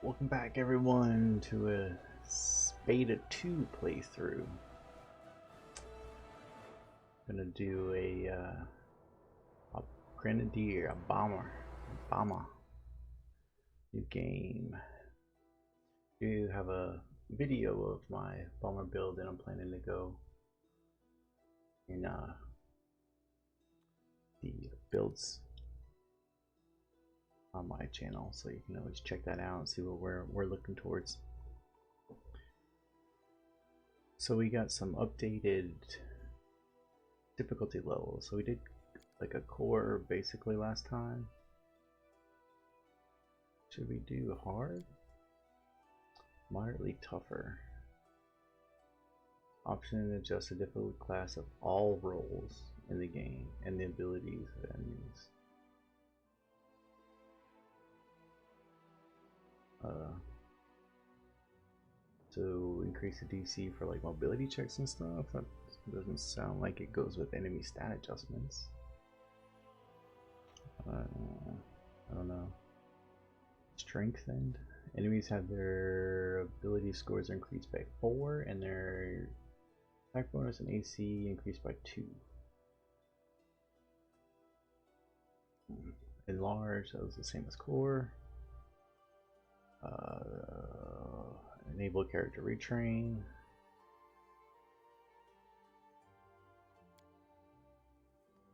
Welcome back everyone to a Beta 2 playthrough. Gonna do a grenadier, a bomber, new game. You have a video of my bomber build that I'm planning to go in the builds on my channel, so you can always check that out and see what we're looking towards. So we got some updated difficulty levels. So we did like a core basically last time. Should we do hard? Moderately tougher. Option to adjust the difficulty class of all roles in the game and the abilities of enemies. To increase the DC for like mobility checks and stuff. That doesn't sound like it goes with enemy stat adjustments. I don't know. Strengthened. Enemies have their ability scores increased by 4 and their attack bonus and AC increased by 2. Enlarge, that was the same as core. Enable character retrain.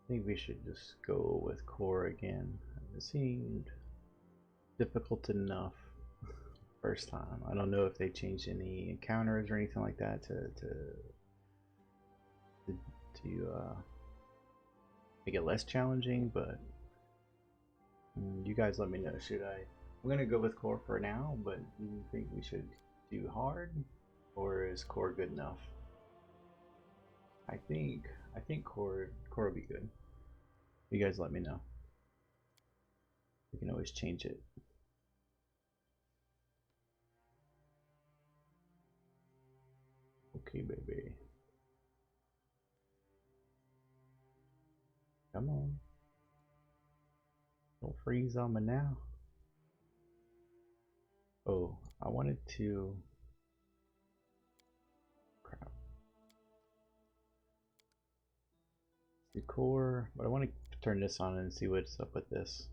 I think we should just go with core again. It seemed difficult enough first time. I don't know if they changed any encounters or anything like that to make it less challenging, but you guys let me know. I'm gonna go with core for now, but do you think we should do hard, or is core good enough? I think core will be good. You guys let me know. We can always change it. Okay, baby. Come on. Don't freeze on me now. Oh, I wanted to... Crap. The core, but I want to turn this on and see what's up with this.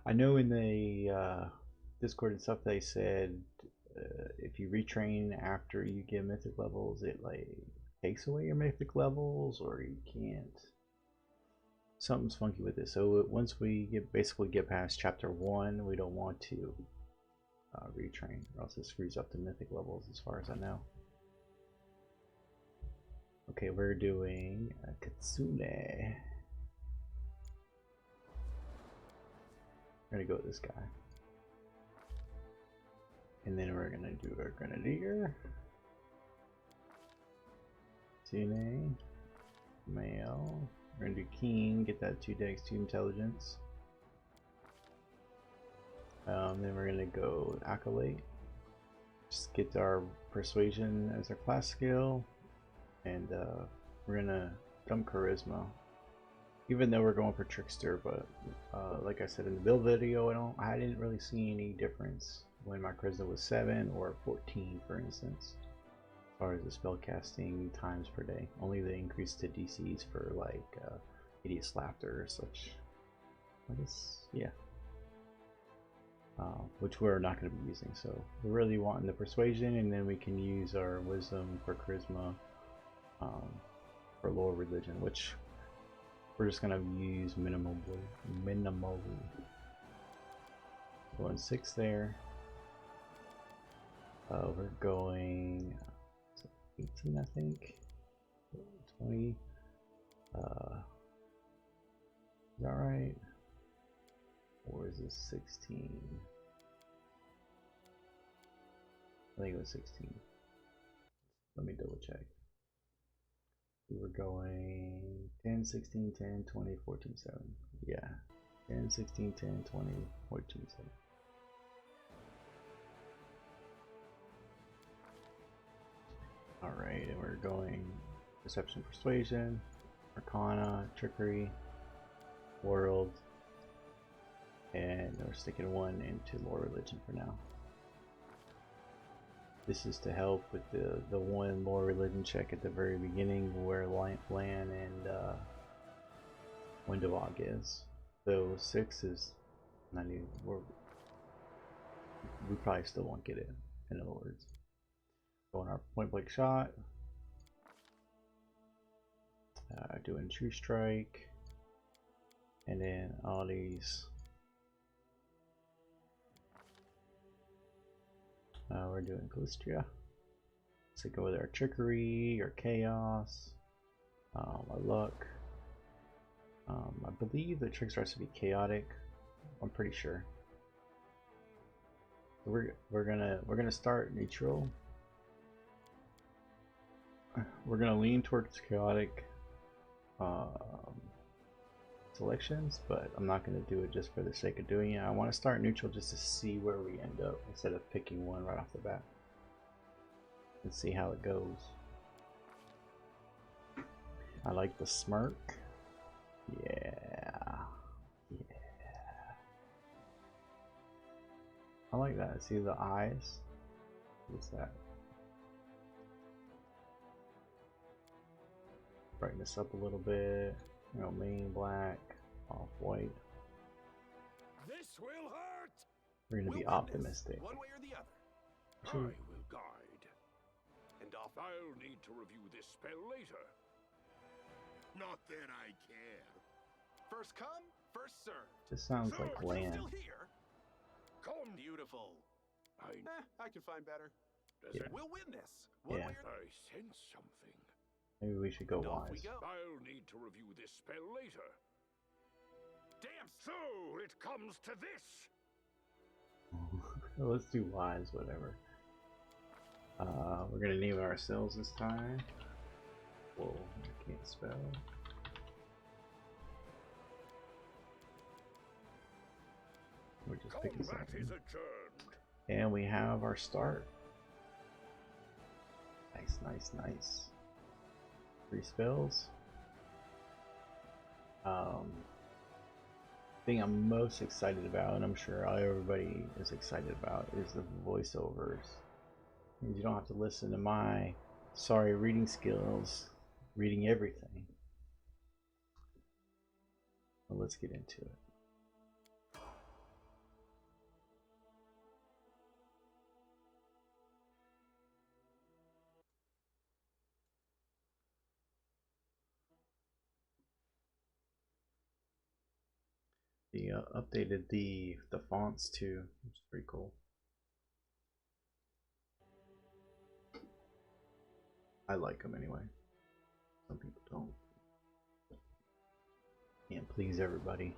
I know in the Discord and stuff they said if you retrain after you get mythic levels, it like takes away your mythic levels, or you can't. Something's funky with this. So once we basically get past chapter 1, we don't want to retrain, or else it screws up the mythic levels as far as I know. Okay, we're doing Kitsune. We're gonna go with this guy. And then we're gonna do our grenadier. Kitsune. Male. We're gonna do king, get that 2 dex, 2 intelligence. Then we're gonna go acolyte. Just get our persuasion as our class skill, and we're gonna dump charisma. Even though we're going for trickster, but like I said in the build video, I didn't really see any difference when my charisma was 7 or 14, for instance, as far as the spell casting times per day. Only the increase to DCs for like hideous laughter or such. I guess, yeah. Which we're not going to be using, so we're really wanting the persuasion, and then we can use our wisdom for charisma for lower religion, which we're just going to use minimally. Going 6 there. We're going 18, I think. 20. Is that right? Or is this 16? I think it was 16. Let me double check. We were going 10, 16, 10, 20, 14, 7. Yeah. 10, 16, 10, 20, 14, 7. Alright, and we're going Perception, Persuasion, Arcana, Trickery, World, and we're sticking 1 into Lower Religion for now. This is to help with the one more religion check at the very beginning where Lan and WotR is. So 6 is 90. We probably still won't get it. In other words, going our point blank shot, doing true strike, and then all these. We're doing Glistria. So go with our trickery, our chaos, our luck. I believe the trick starts to be chaotic. I'm pretty sure. We're gonna start neutral. We're gonna lean towards chaotic selections, but I'm not gonna do it just for the sake of doing it. I want to start neutral just to see where we end up instead of picking one right off the bat and see how it goes. I like the smirk. Yeah. I like that. See the eyes? What's that? Brighten this up a little bit. You know, main black, off white. This will hurt. We're gonna be optimistic. One way or the other. Sure. I will guide. And I'll need to review this spell later. Not that I care. First come, first serve. This sounds So, like you're land. Still here. Come. Beautiful. I can find better. Does Yeah. it? We'll win this. One Yeah. way or I sense something. Maybe we should go and off we wise. go. I'll need to review this spell later. Damn. So it comes to this. Let's do wise, whatever. We're gonna name ourselves this time. Whoa, I can't spell. We're just picking Combat something. is adjourned. And we have our start. Nice, nice, nice. 3 spells. Thing I'm most excited about, and I'm sure everybody is excited about, is the voiceovers. You don't have to listen to my sorry reading skills, reading everything. Well, let's get into it. They updated the fonts too, which is pretty cool. I like them anyway. Some people don't. Can't please everybody.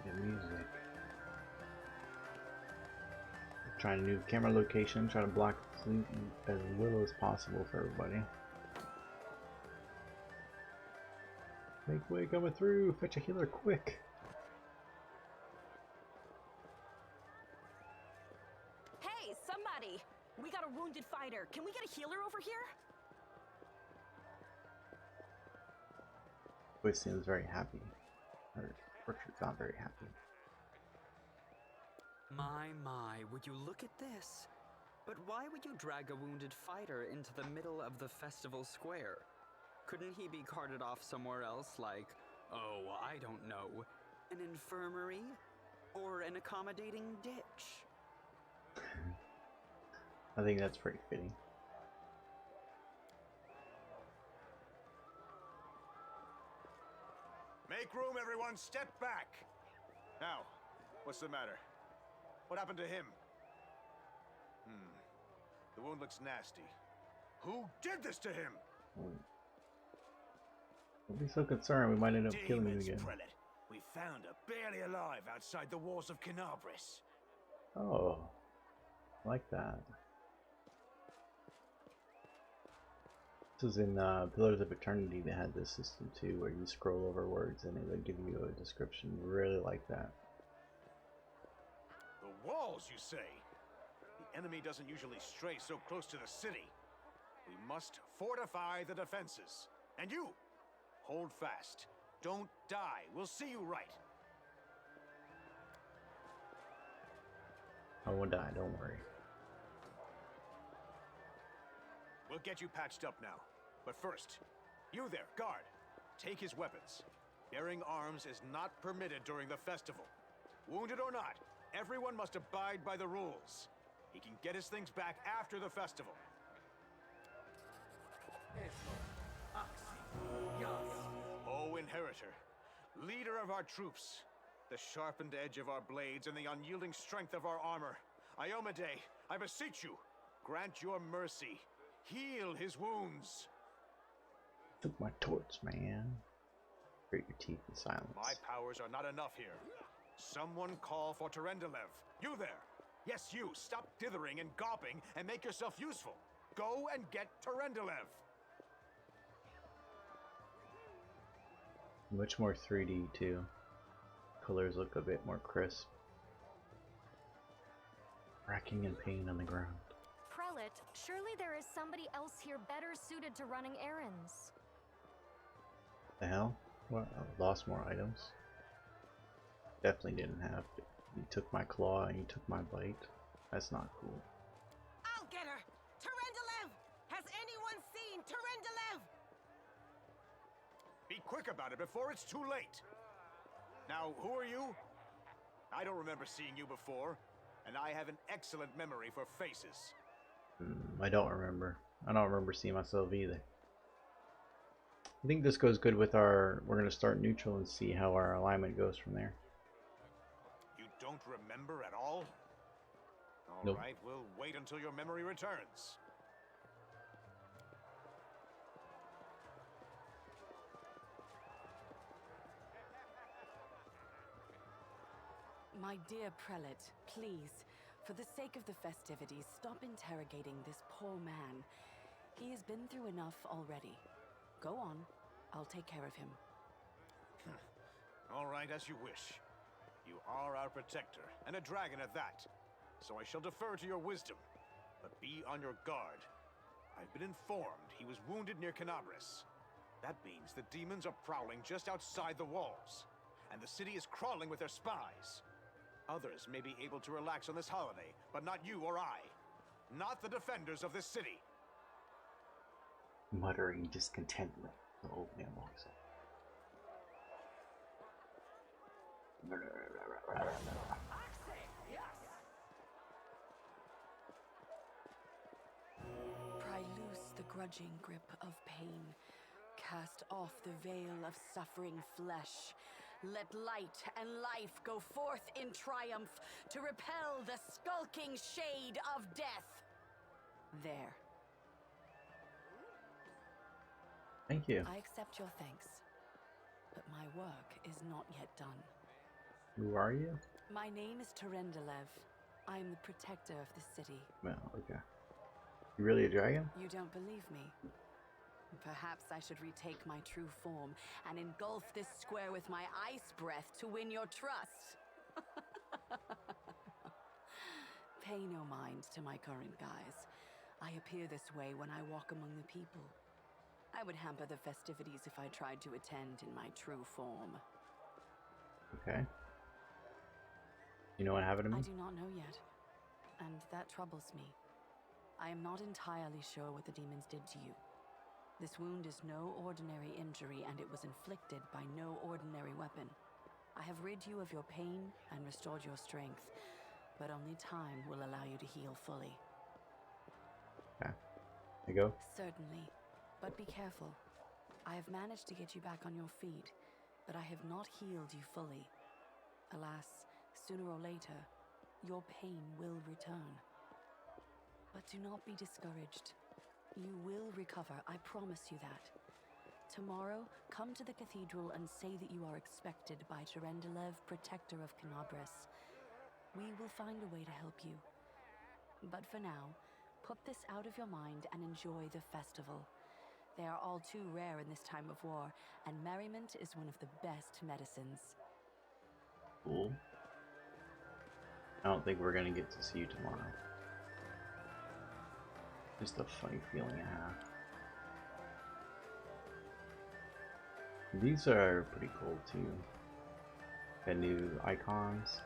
The music. Trying to do camera location, try to block as little as possible for everybody. Make way coming through, fetch a healer quick. Hey, somebody! We got a wounded fighter. Can we get a healer over here? Voice seems very happy. Or Berkshire not very happy. My, would you look at this? But why would you drag a wounded fighter into the middle of the festival square? Couldn't he be carted off somewhere else, like, oh, I don't know, an infirmary? Or an accommodating ditch? I think that's pretty fitting. Make room, everyone. Step back. Now, what's the matter? What happened to him? The wound looks nasty. Who did this to him? Don't be so concerned, we might end up killing him Demons, again. Prelate. We found her barely alive outside the walls of Canabris. Oh, I like that. This was in Pillars of Eternity. They had this system too, where you scroll over words and it would give you a description. Really like that. The walls, you say? The enemy doesn't usually stray so close to the city. We must fortify the defenses. And you, hold fast. Don't die. We'll see you right. I won't die, don't worry. We'll get you patched up now. But first, you there, guard. Take his weapons. Bearing arms is not permitted during the festival. Wounded or not, everyone must abide by the rules. He can get his things back after the festival. O Inheritor, leader of our troops, the sharpened edge of our blades and the unyielding strength of our armor, Iomade, I beseech you, grant your mercy. Heal his wounds. Took my torch, man. Grit your teeth in silence. My powers are not enough here. Someone call for Terendelev. You there. Yes, you. Stop dithering and gawping and make yourself useful. Go and get Terendelev. Much more 3D too. Colors look a bit more crisp. Racking in pain on the ground. Prelate, surely there is somebody else here better suited to running errands. The hell? What? I lost more items. Definitely didn't have to. You took my claw and you took my bite. That's not cool. I'll get her! Terendelev! Has anyone seen Terendelev? Be quick about it before it's too late. Now, who are you? I don't remember seeing you before, and I have an excellent memory for faces. I don't remember. I don't remember seeing myself either. I think this goes good with our... We're going to start neutral and see how our alignment goes from there. You don't remember at all? All Nope. right, we'll wait until your memory returns. My dear prelate, please, for the sake of the festivities, stop interrogating this poor man. He has been through enough already. Go on. I'll take care of him. All right, as you wish. You are our protector, and a dragon at that. So I shall defer to your wisdom. But be on your guard. I've been informed he was wounded near Canabris. That means the demons are prowling just outside the walls. And the city is crawling with their spies. Others may be able to relax on this holiday, but not you or I. Not the defenders of this city. Muttering discontentment, the old man walks up. Pry loose the grudging grip of pain. Cast off the veil of suffering flesh. Let light and life go forth in triumph to repel the skulking shade of death. There. Thank you. I accept your thanks, but my work is not yet done. Who are you? My name is Terendelev. I am the protector of the city. Well, okay. You really a dragon? You don't believe me? Perhaps I should retake my true form and engulf this square with my ice breath to win your trust. Pay no mind to my current guise. I appear this way when I walk among the people. I would hamper the festivities if I tried to attend in my true form. Okay. You know what happened to I me? do not know yet, and that troubles me. I am not entirely sure what the demons did to you. This wound is no ordinary injury, and it was inflicted by no ordinary weapon. I have rid you of your pain and restored your strength, but only time will allow you to heal fully. Okay. There you go. Certainly, but be careful. I have managed to get you back on your feet, but I have not healed you fully. Alas, sooner or later, your pain will return. But do not be discouraged. You will recover, I promise you that. Tomorrow, come to the cathedral and say that you are expected by Terendelev, protector of Canabris. We will find a way to help you. But for now, put this out of your mind and enjoy the festival. They are all too rare in this time of war, and merriment is one of the best medicines. Cool. I don't think we're gonna get to see you tomorrow. Just a funny feeling I have. These are pretty cool too. Got new icons.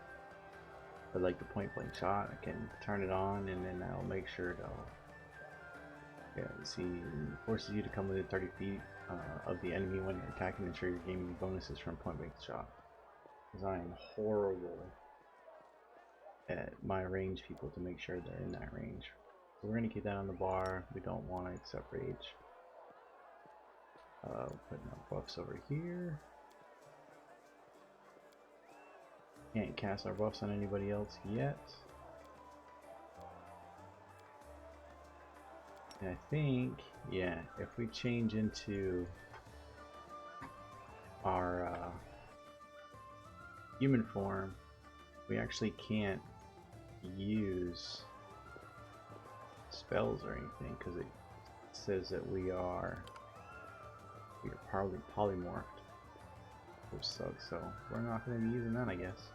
I like the point blank shot. I can turn it on and then I'll make sure to. Yeah, you see, forces you to come within 30 feet of the enemy when you're attacking and trigger gaming bonuses from point blank shot. Because I am horrible at my range people to make sure they're in that range. So we're gonna keep that on the bar. We don't want to accept rage. Putting our buffs over here. Can't cast our buffs on anybody else yet. And I think, yeah, if we change into our human form, we actually can't use spells or anything because it says that we are polymorphed, which sucks. So we're not going to be using that, I guess.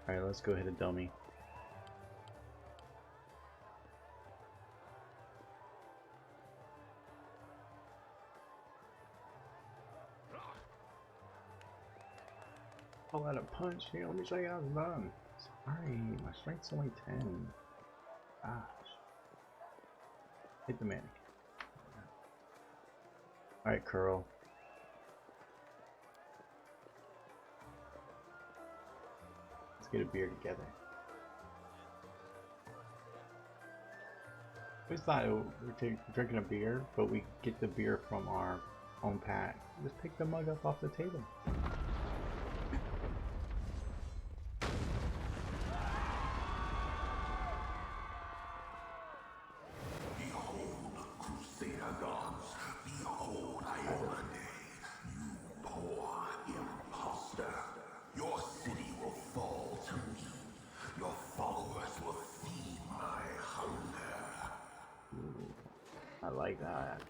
All right, let's go hit a dummy. Pull out a punch. Here, let me show you how it's done. Sorry, my strength's only 10. Gosh. Hit the mannequin. Alright, Curl. Let's get a beer together. We thought we're drinking a beer, but we get the beer from our own pack. Just pick the mug up off the table. I like that.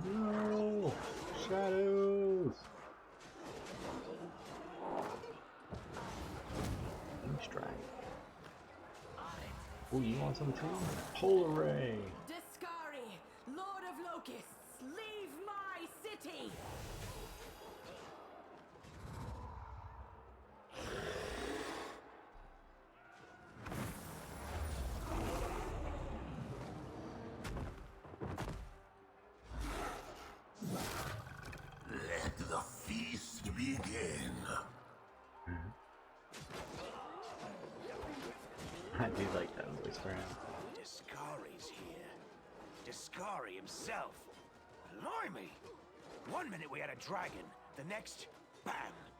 No! Shadows! Strike. Oh, you want some too? Polar Ray! Discari, Lord of Locusts, leave my city! Let the feast begin. I do like that voice for him. Discari's here. Discari himself. Blimey! One minute we had a dragon, the next, bam,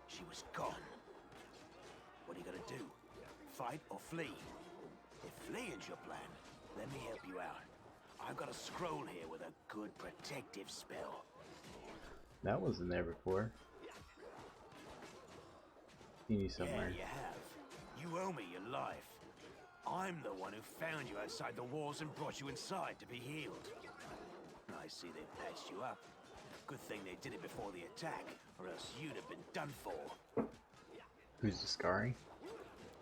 she was gone. What are you gonna do? Fight or flee? If fleeing's your plan, let me help you out. I've got a scroll here with a good protective spell. That wasn't there before. Seen you somewhere. Yeah, you have. You owe me your life. I'm the one who found you outside the walls and brought you inside to be healed. I see they patched you up. Good thing they did it before the attack, or else you'd have been done for. Who's Discari?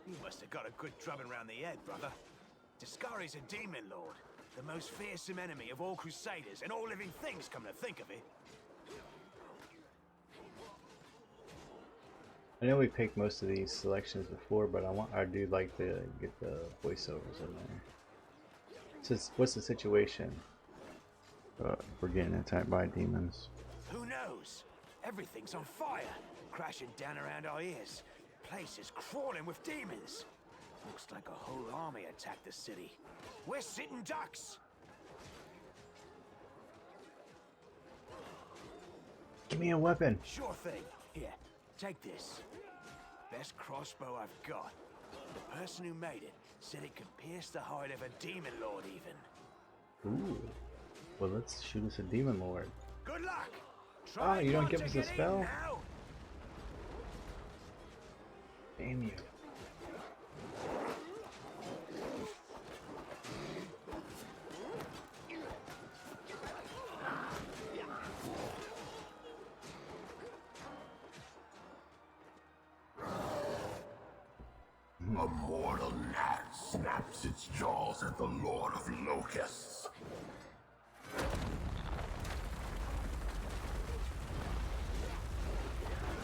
You must have got a good drubbing round the head, brother. Discari's a demon lord, the most fearsome enemy of all crusaders and all living things, come to think of it. I know we picked most of these selections before, but I do like to get the voiceovers in there. So what's the situation? We're getting attacked by demons. Who knows? Everything's on fire, crashing down around our ears. Place is crawling with demons. Looks like a whole army attacked the city. We're sitting ducks. Give me a weapon. Sure thing. Here, take this. Best crossbow I've got. The person who made it said it could pierce the hide of a demon lord even. Ooh. Well, let's shoot us a demon lord. Good luck. Try you don't not give to us a get spell? eaten now. Damn you. A mortal gnat snaps its jaws at the Lord of Locusts.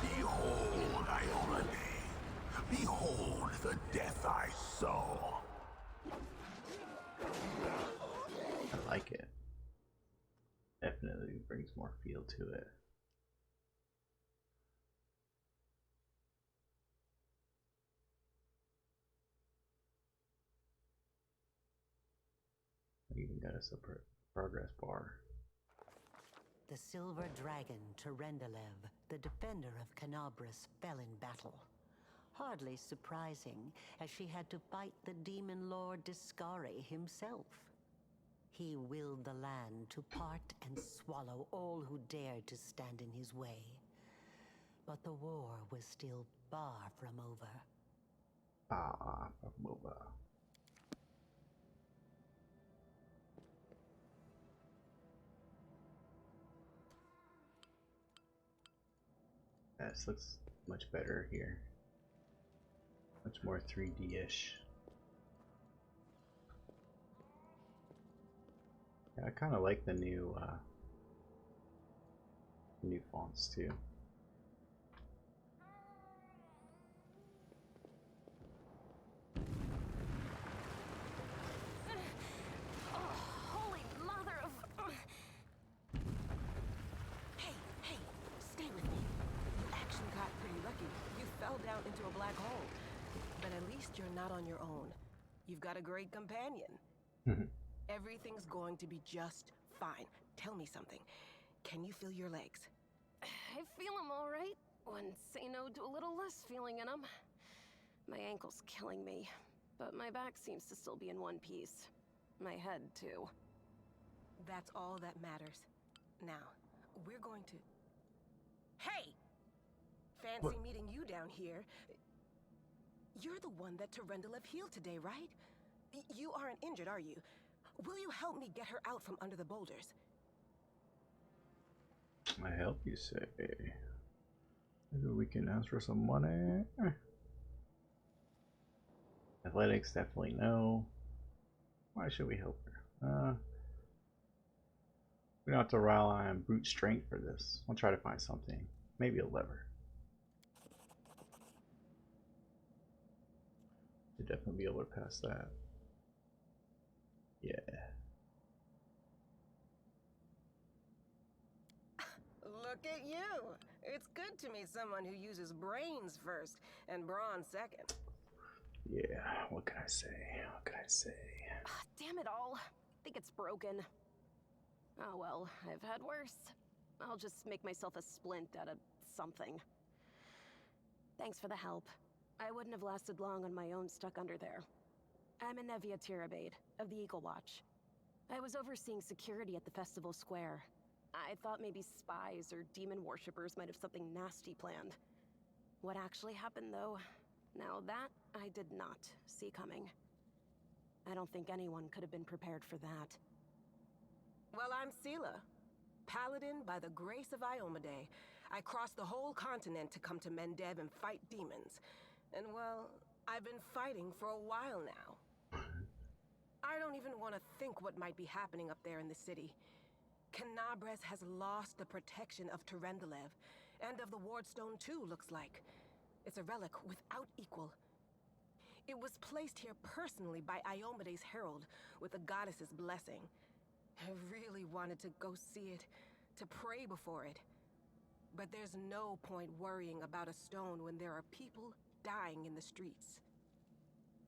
Behold, Iolade. Behold the death I sow. I like it. Definitely brings more feel to it. I even got us a progress bar. The silver dragon Terendelev, the defender of Canabras, fell in battle. Hardly surprising, as she had to fight the demon lord Discari himself. He willed the land to part and swallow all who dared to stand in his way. But the war was still far from over. From over. This looks much better here. Much more 3D-ish. Yeah, I kind of like the new fonts too. Holy mother of... Hey, stay with me. You actually got pretty lucky. You fell down into a black hole. But at least you're not on your own. You've got a great companion. Everything's going to be just fine. Tell me something. Can you feel your legs? I feel them all right. When say no to a little less feeling in them. My ankle's killing me, but my back seems to still be in one piece. My head, too. That's all that matters. Now, we're going to... Hey! Fancy meeting you down here. You're the one that Terendelev healed today, right? You aren't injured, are you? Will you help me get her out from under the boulders? I help you say. Maybe we can ask for some money. Athletics, definitely no. Why should we help her? We don't have to rely on brute strength for this. I'll try to find something. Maybe a lever. Should definitely be able to pass that. Yeah. Look at you! It's good to meet someone who uses brains first and brawn second. Yeah, what can I say? What can I say? Damn it all. I think it's broken. Oh well, I've had worse. I'll just make myself a splint out of something. Thanks for the help. I wouldn't have lasted long on my own stuck under there. I'm Anevia Tirabade, of the Eagle Watch. I was overseeing security at the festival square. I thought maybe spies or demon worshippers might have something nasty planned. What actually happened, though, now that I did not see coming. I don't think anyone could have been prepared for that. Well, I'm Sela, paladin by the grace of Iomade. I crossed the whole continent to come to Mendev and fight demons. And well, I've been fighting for a while now. I don't even want to think what might be happening up there in the city. Canabras has lost the protection of Terendelev, and of the Wardstone too, looks like. It's a relic without equal. It was placed here personally by Iomade's herald, with the goddess's blessing. I really wanted to go see it, to pray before it. But there's no point worrying about a stone when there are people dying in the streets.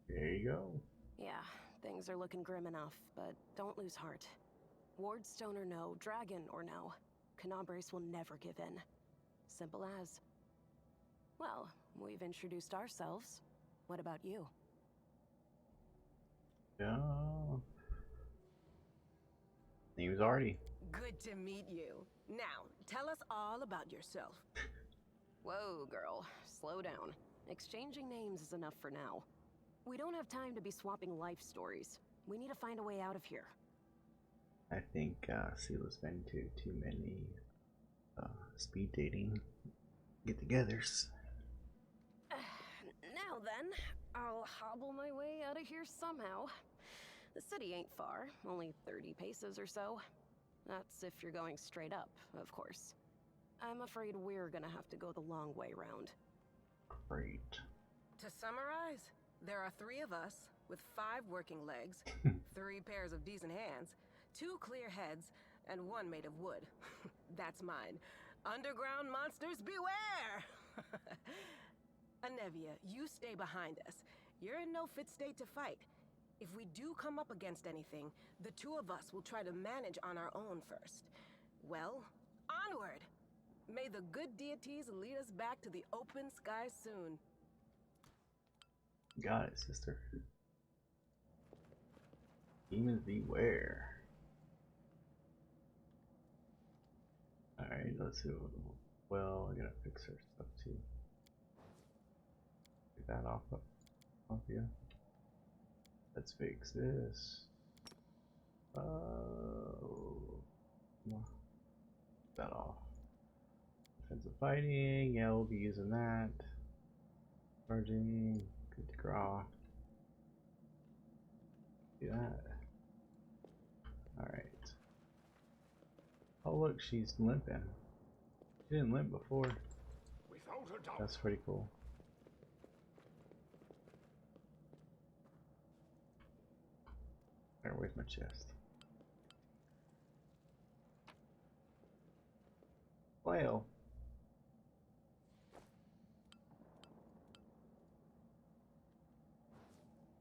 There you go. Yeah, things are looking grim enough, but don't lose heart. Wardstone or no, dragon or no, Canabras will never give in. Simple as. Well, we've introduced ourselves. What about you? Yeah. Name's Artie. Good to meet you. Now, tell us all about yourself. Whoa, girl. Slow down. Exchanging names is enough for now. We don't have time to be swapping life stories. We need to find a way out of here. I think Sela's been to too many speed dating get-togethers. Now then, I'll hobble my way out of here somehow. The city ain't far, only 30 paces or so. That's if you're going straight up, of course. I'm afraid we're gonna have to go the long way round. Great. To summarize, there are 3 of us with 5 working legs, 3 pairs of decent hands, 2 clear heads, and 1 made of wood. That's mine. Underground monsters beware! Anevia, you stay behind us. You're in no fit state to fight. If we do come up against anything, the 2 of us will try to manage on our own first. Well, onward! May the good deities lead us back to the open sky soon. Got it, sister. Demons beware. Alright, let's see. Well, I gotta fix her stuff too. Get that off here. Let's fix this. That off. Defensive fighting, yeah, we'll be using that. Charging, good to draw. Do that. Alright. Oh look, she's limping. She didn't limp before. Without a doubt. That's pretty cool. Alright, where's my chest? Well.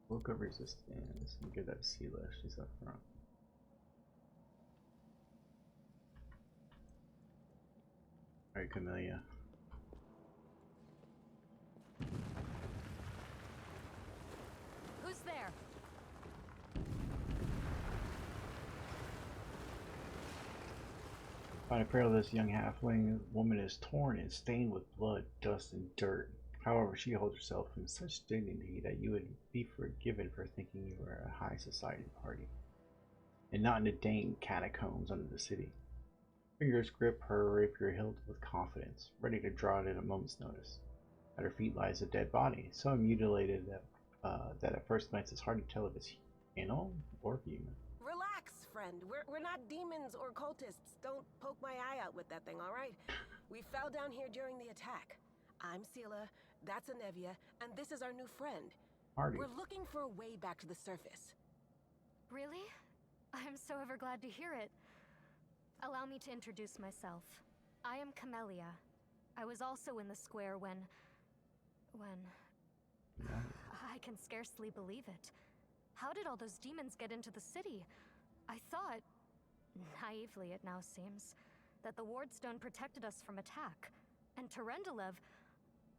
Look up resistance and give that to Sela. She's up front. Alright, Camellia. Who's there? By the apparel of this young halfling woman is torn and stained with blood, dust, and dirt. However, she holds herself in such dignity that you would be forgiven for thinking you were a high society party, and not in the dang catacombs under the city. Fingers grip her rapier hilt with confidence, ready to draw it at a moment's notice. At her feet lies a dead body, so mutilated that at first glance it's hard to tell if it's animal or human. Relax, friend. We're not demons or cultists. Don't poke my eye out with that thing, all right? We fell down here during the attack. I'm Sela, that's Anevia, and this is our new friend. Hardy. We're looking for a way back to the surface. Really? I'm so ever glad to hear it. Allow me to introduce myself. I am Camellia. I was also in the square when... I can scarcely believe it. How did all those demons get into the city? I thought, naively it now seems, that the Wardstone protected us from attack. And Terendelev,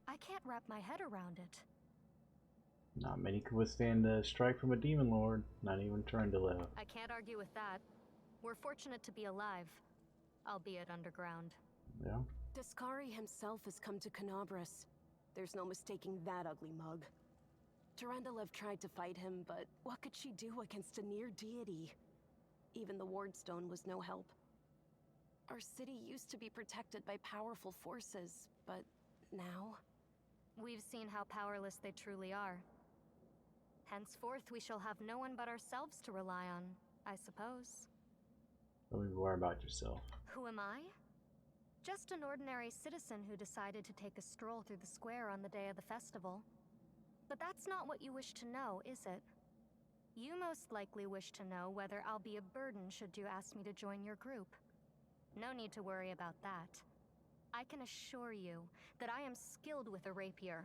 I can't wrap my head around it. Not many could withstand a strike from a demon lord, not even Terendelev. I can't argue with that. We're fortunate to be alive, albeit underground. Yeah. Daskari himself has come to Canabras. There's no mistaking that ugly mug. Terendelev tried to fight him, but what could she do against a near deity? Even the Wardstone was no help. Our city used to be protected by powerful forces, but now... We've seen how powerless they truly are. Henceforth, we shall have no one but ourselves to rely on, I suppose. Don't even worry about yourself. Who am I? Just an ordinary citizen who decided to take a stroll through the square on the day of the festival. But that's not what you wish to know, is it? You most likely wish to know whether I'll be a burden should you ask me to join your group. No need to worry about that. I can assure you that I am skilled with a rapier,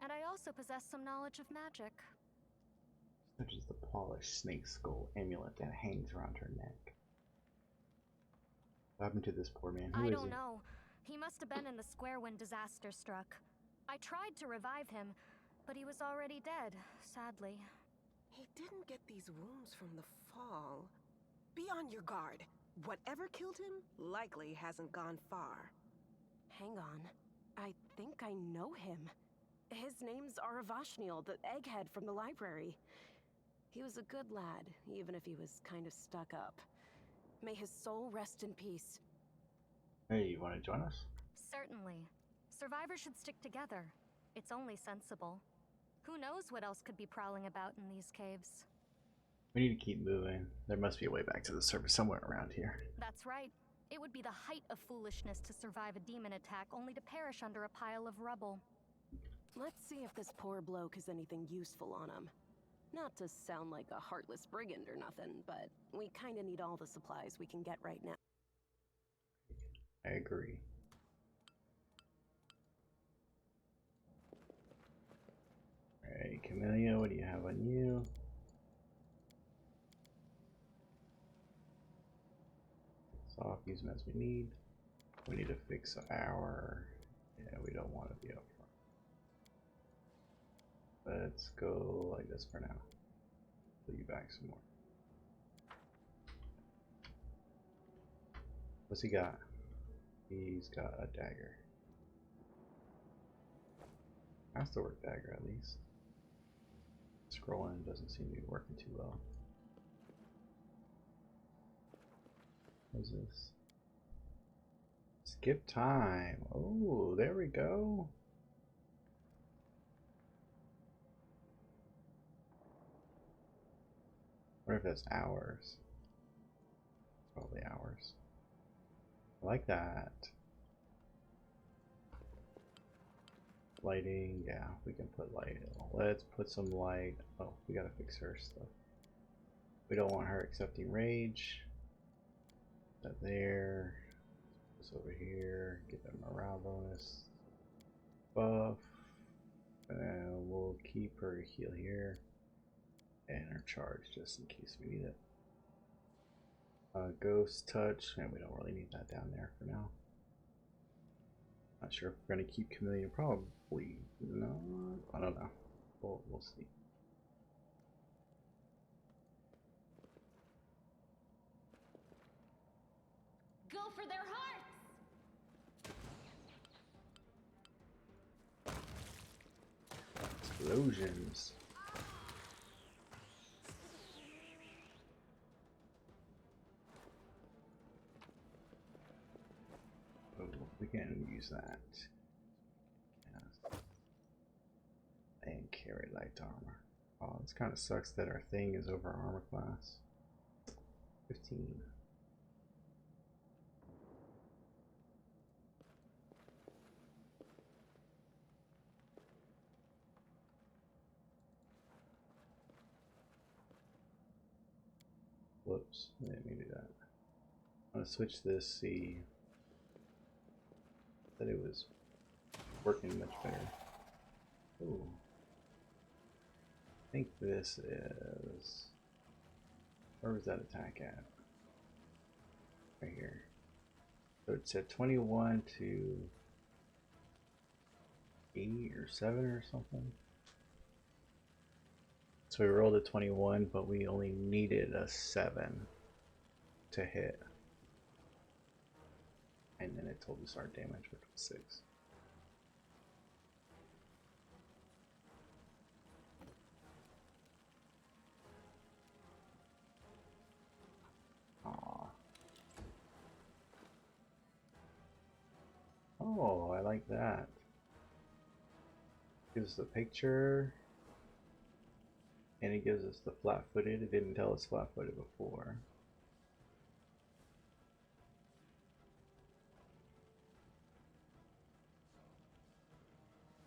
and I also possess some knowledge of magic. Such as the polished snake skull amulet that hangs around her neck. What happened to this poor man? Who I is don't he? know. He must have been in the square when disaster struck. I tried to revive him, but he was already dead, sadly. He didn't get these wounds from the fall. Be on your guard. Whatever killed him likely hasn't gone far. Hang on. I think I know him. His name's Aravashniel, the egghead from the library. He was a good lad, even if he was kind of stuck up. May his soul rest in peace. Hey, you want to join us? Certainly. Survivors should stick together. It's only sensible. Who knows what else could be prowling about in these caves? We need to keep moving. There must be a way back to the surface somewhere around here. That's right. It would be the height of foolishness to survive a demon attack only to perish under a pile of rubble. Let's see if this poor bloke has anything useful on him. Not to sound like a heartless brigand or nothing, but we kinda need all the supplies we can get right now. I agree. Alright, Camellia, what do you have on you? Soft, use them as we need. We need to fix our... Yeah, we don't want to be up front. Let's go like this for now. Put you back some more. What's he got? He's got a dagger. That's the work dagger at least. Scrolling doesn't seem to be working too well. What's this? Skip time. Oh, there we go. I wonder if that's hours. Probably hours. I like that. Lighting, yeah, we can put light. Let's put some light. Oh, we gotta fix her stuff. We don't want her accepting rage. That there. This over here. Get that morale bonus. Buff. And we'll keep her heal here. And her charge just in case we need it. Ghost touch, and we don't really need that down there for now. Not sure if we're gonna keep Camellia. Probably not. I don't know. We'll see. Go for their hearts! Explosions. Oh, we can use that. And carry light armor. Oh, this kind of sucks that our thing is over armor class. 15. Whoops, I didn't mean to do that. I'm gonna switch this, see that it was working much better. Ooh. I think this is... Where was that attack at? Right here. So it's at 21 to 8 or 7 or something. So we rolled a 21, but we only needed a 7 to hit. And then it told us our damage, which was 6. Aww. Oh, I like that. Gives us the picture. And it gives us the flat-footed. It didn't tell us flat-footed before.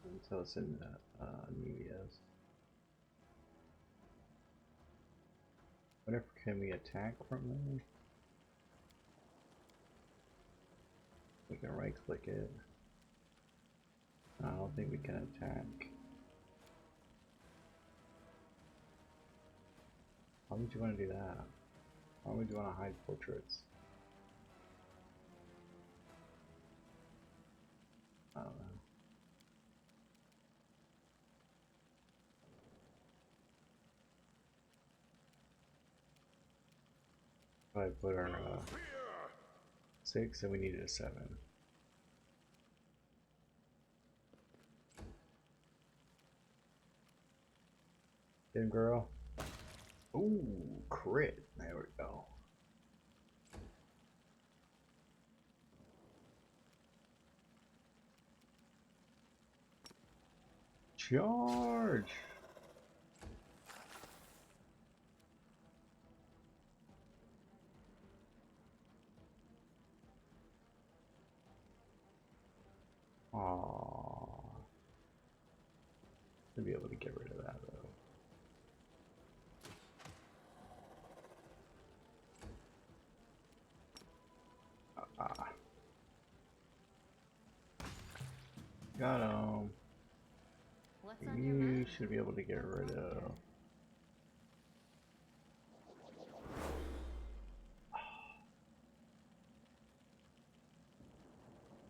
It tells us in the medias. Whatever, can we attack from there? We can right-click it. I don't think we can attack. Why would you want to do that? Why would you want to hide portraits? I don't know. If I put our 6 and we needed a 7. Good girl. Ooh, crit. There we go. Charge! Aww. Should be able to get rid of that though. Got him. You should be able to get rid of.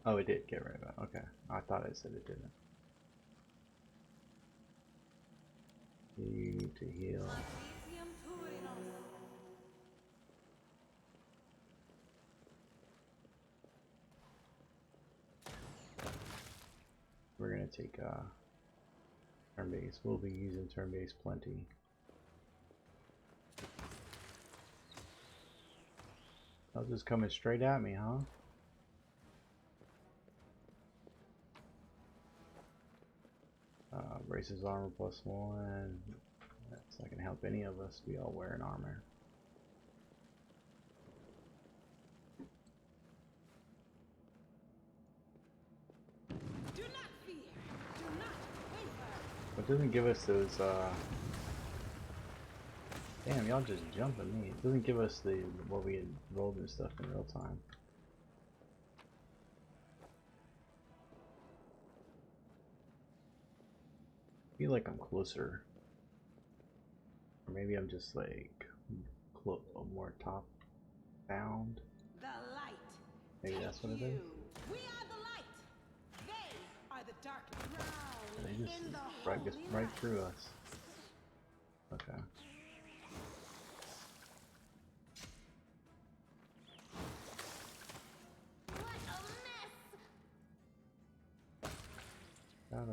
Oh, it did get rid of it. Okay. I thought it said it didn't. You need to heal. We're gonna take turn base. We'll be using turn base plenty. They'll just coming straight at me, huh? Braces armor +1. That's not gonna help any of us. We all wearing armor. Do not fear. Do not waver. It doesn't give us those. Damn, y'all just jumping me. It doesn't give us the what we had rolled and stuff in real time. I feel like I'm closer, or maybe I'm just like more top bound. The light. Maybe that's what it is. We are the light. They are the darkness. They just right through us. Okay. What a mess! Got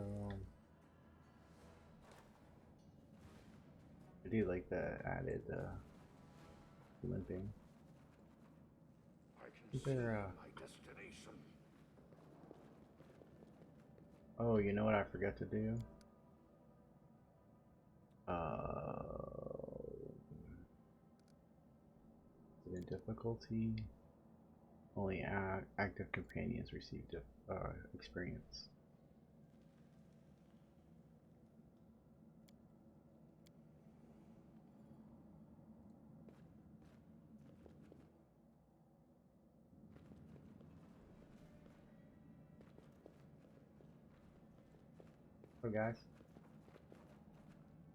I do like the added limping. I can see my destination. Oh, you know what I forgot to do? The difficulty. Only active companions receive experience. So guys.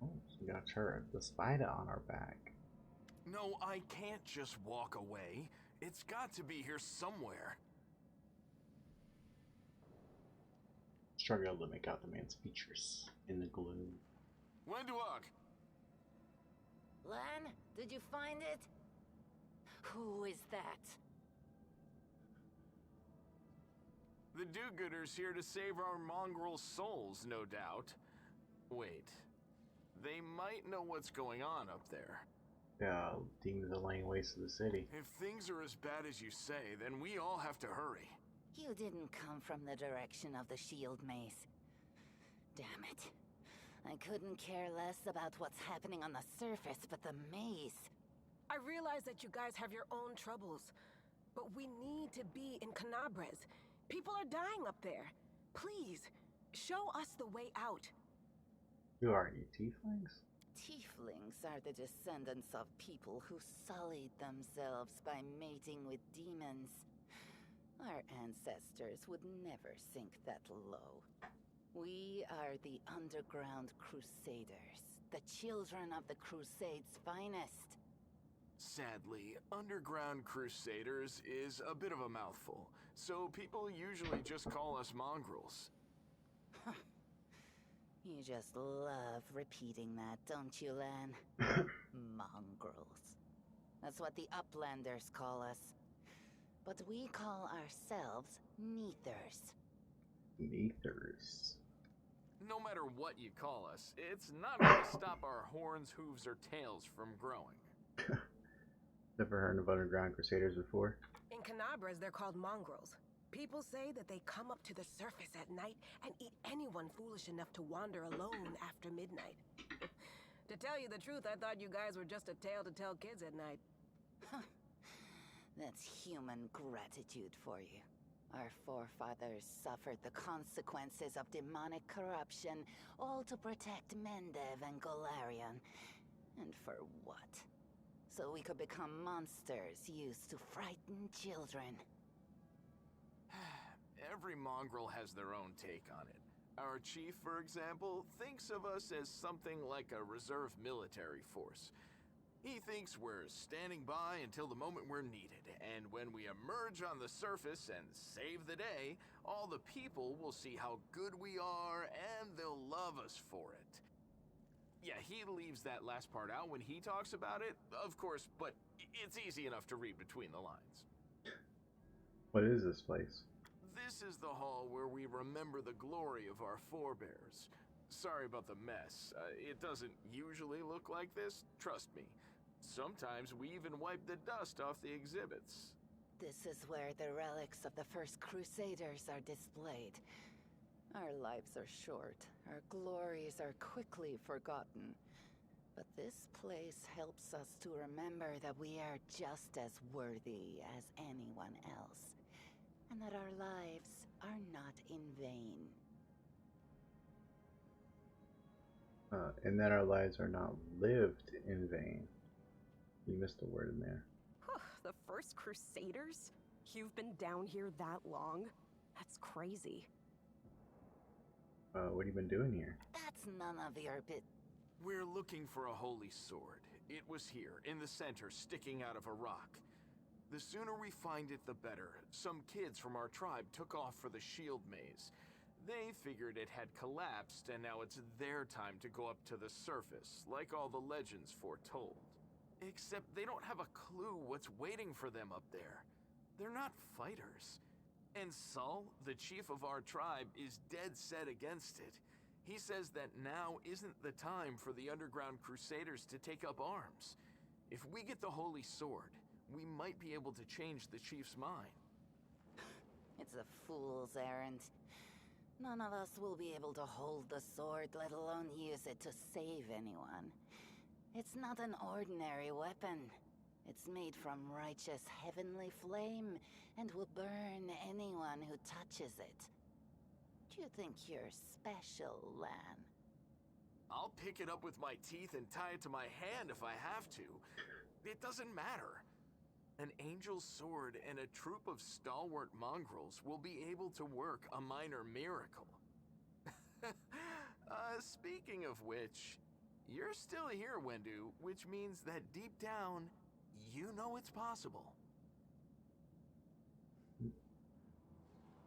Oh, we got the spider on our back. No, I can't just walk away. It's got to be here somewhere. Struggled to make out the man's features in the gloom. Wenduok! Lan, did you find it? Who is that? The do-gooders here to save our mongrel souls, no doubt. Wait. They might know what's going on up there. Yeah, demons are laying waste to the city. If things are as bad as you say, then we all have to hurry. You didn't come from the direction of the shield maze. Damn it. I couldn't care less about what's happening on the surface, but the maze. I realize that you guys have your own troubles, but we need to be in Canabres. People are dying up there. Please, show us the way out. Who are you, tieflings? Tieflings are the descendants of people who sullied themselves by mating with demons. Our ancestors would never sink that low. We are the Underground Crusaders, the children of the Crusades' finest. Sadly, Underground Crusaders is a bit of a mouthful, so people usually just call us mongrels. You just love repeating that, don't you, Lan? Mongrels. That's what the Uplanders call us. But we call ourselves Neathers. Neathers. No matter what you call us, it's not gonna stop our horns, hooves, or tails from growing. Never heard of underground crusaders before. In Canabras, they're called mongrels. People say that they come up to the surface at night and eat anyone foolish enough to wander alone after midnight. To tell you the truth, I thought you guys were just a tale to tell kids at night. That's human gratitude for you. Our forefathers suffered the consequences of demonic corruption, all to protect Mendev and Golarion. And for what? So we could become monsters used to frighten children. Every mongrel has their own take on it. Our chief, for example, thinks of us as something like a reserve military force. He thinks we're standing by until the moment we're needed, and when we emerge on the surface and save the day, all the people will see how good we are, and they'll love us for it. Yeah, he leaves that last part out when he talks about it, of course, but it's easy enough to read between the lines. What is this place? This is the hall where we remember the glory of our forebears. Sorry about the mess. It doesn't usually look like this, trust me. Sometimes we even wipe the dust off the exhibits. This is where the relics of the first Crusaders are displayed. Our lives are short, our glories are quickly forgotten. But this place helps us to remember that we are just as worthy as anyone else, and that our lives are not in vain. And that our lives are not lived in vain. You missed a word in there. The first Crusaders? You've been down here that long? That's crazy. What have you been doing here? That's none of your bit. We're looking for a holy sword. It was here, in the center, sticking out of a rock. The sooner we find it, the better. Some kids from our tribe took off for the shield maze. They figured it had collapsed, and now it's their time to go up to the surface, like all the legends foretold. Except they don't have a clue what's waiting for them up there. They're not fighters. And Saul, the chief of our tribe, is dead set against it. He says that now isn't the time for the underground crusaders to take up arms. If we get the holy sword, we might be able to change the chief's mind. It's a fool's errand. None of us will be able to hold the sword, let alone use it to save anyone. It's not an ordinary weapon. It's made from righteous heavenly flame and will burn anyone who touches it. Do you think you're special, Lan? I'll pick it up with my teeth and tie it to my hand if I have to. It doesn't matter. An angel's sword and a troop of stalwart mongrels will be able to work a minor miracle. Speaking of which, you're still here, Wendu, which means that deep down, you know it's possible.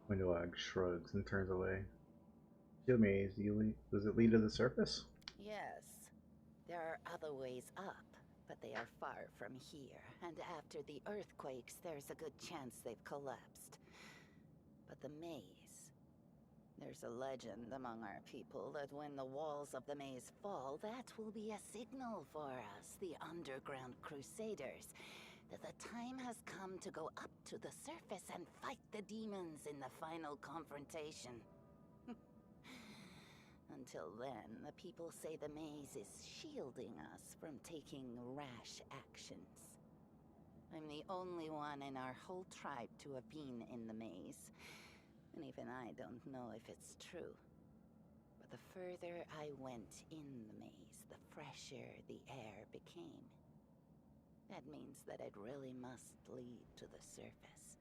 Windowag shrugs and turns away. Shield maze, does it lead to the surface? Yes. There are other ways up, but they are far from here, and after the earthquakes, there's a good chance they've collapsed. But the maze... There's a legend among our people that when the walls of the maze fall, that will be a signal for us, the underground crusaders, that the time has come to go up to the surface and fight the demons in the final confrontation. Until then, the people say the maze is shielding us from taking rash actions. I'm the only one in our whole tribe to have been in the maze. And even I don't know if it's true. But the further I went in the maze, the fresher the air became. That means that it really must lead to the surface.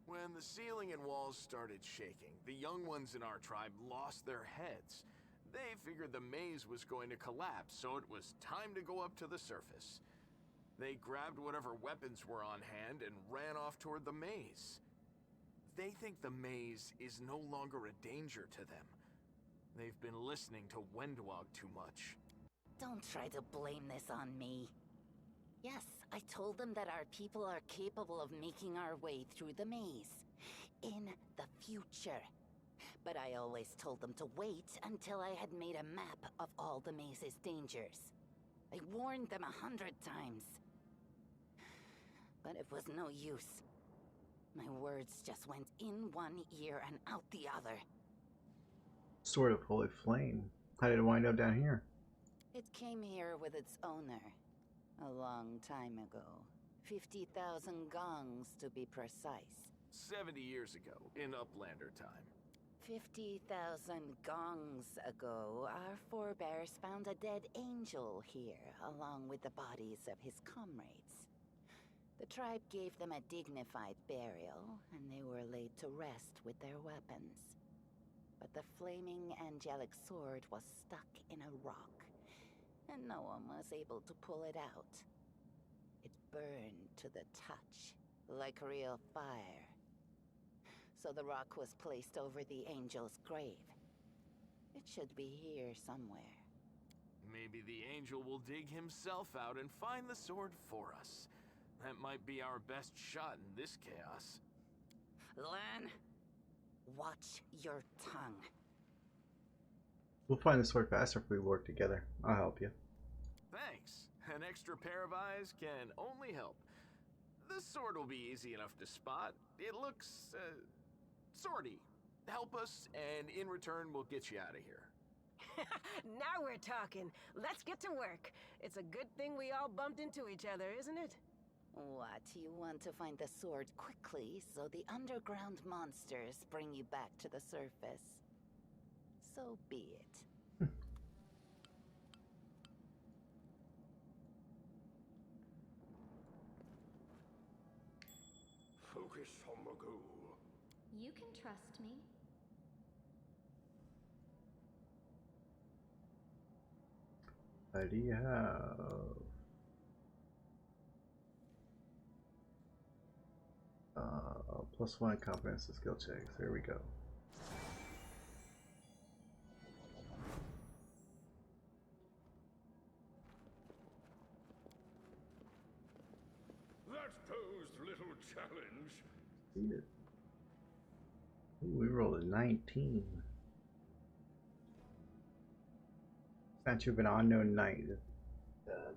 When the ceiling and walls started shaking, the young ones in our tribe lost their heads. They figured the maze was going to collapse, so it was time to go up to the surface. They grabbed whatever weapons were on hand and ran off toward the maze. They think the maze is no longer a danger to them. They've been listening to Wendwog too much. Don't try to blame this on me. Yes, I told them that our people are capable of making our way through the maze. In the future. But I always told them to wait until I had made a map of all the maze's dangers. I warned them 100 times. But it was no use. My words just went in one ear and out the other. Sword of Holy Flame. How did it wind up down here? It came here with its owner. A long time ago. 50,000 gongs to be precise. 70 years ago, in Uplander time. 50,000 gongs ago, our forebears found a dead angel here, along with the bodies of his comrades. The tribe gave them a dignified burial, and they were laid to rest with their weapons. But the flaming angelic sword was stuck in a rock, and no one was able to pull it out. It burned to the touch, like real fire. So the rock was placed over the angel's grave. It should be here somewhere. Maybe the angel will dig himself out and find the sword for us. That might be our best shot in this chaos. Lan, watch your tongue. We'll find the sword faster if we work together. I'll help you. Thanks. An extra pair of eyes can only help. The sword will be easy enough to spot. It looks, swordy. Help us, and in return, we'll get you out of here. Now we're talking. Let's get to work. It's a good thing we all bumped into each other, isn't it? What, you want to find the sword quickly so the underground monsters bring you back to the surface? So be it. Focus on the goal. You can trust me. What do you have? +1 confidence to skill checks. There we go. That posed little challenge. See it. Ooh, we rolled a 19. Statue of an unknown knight.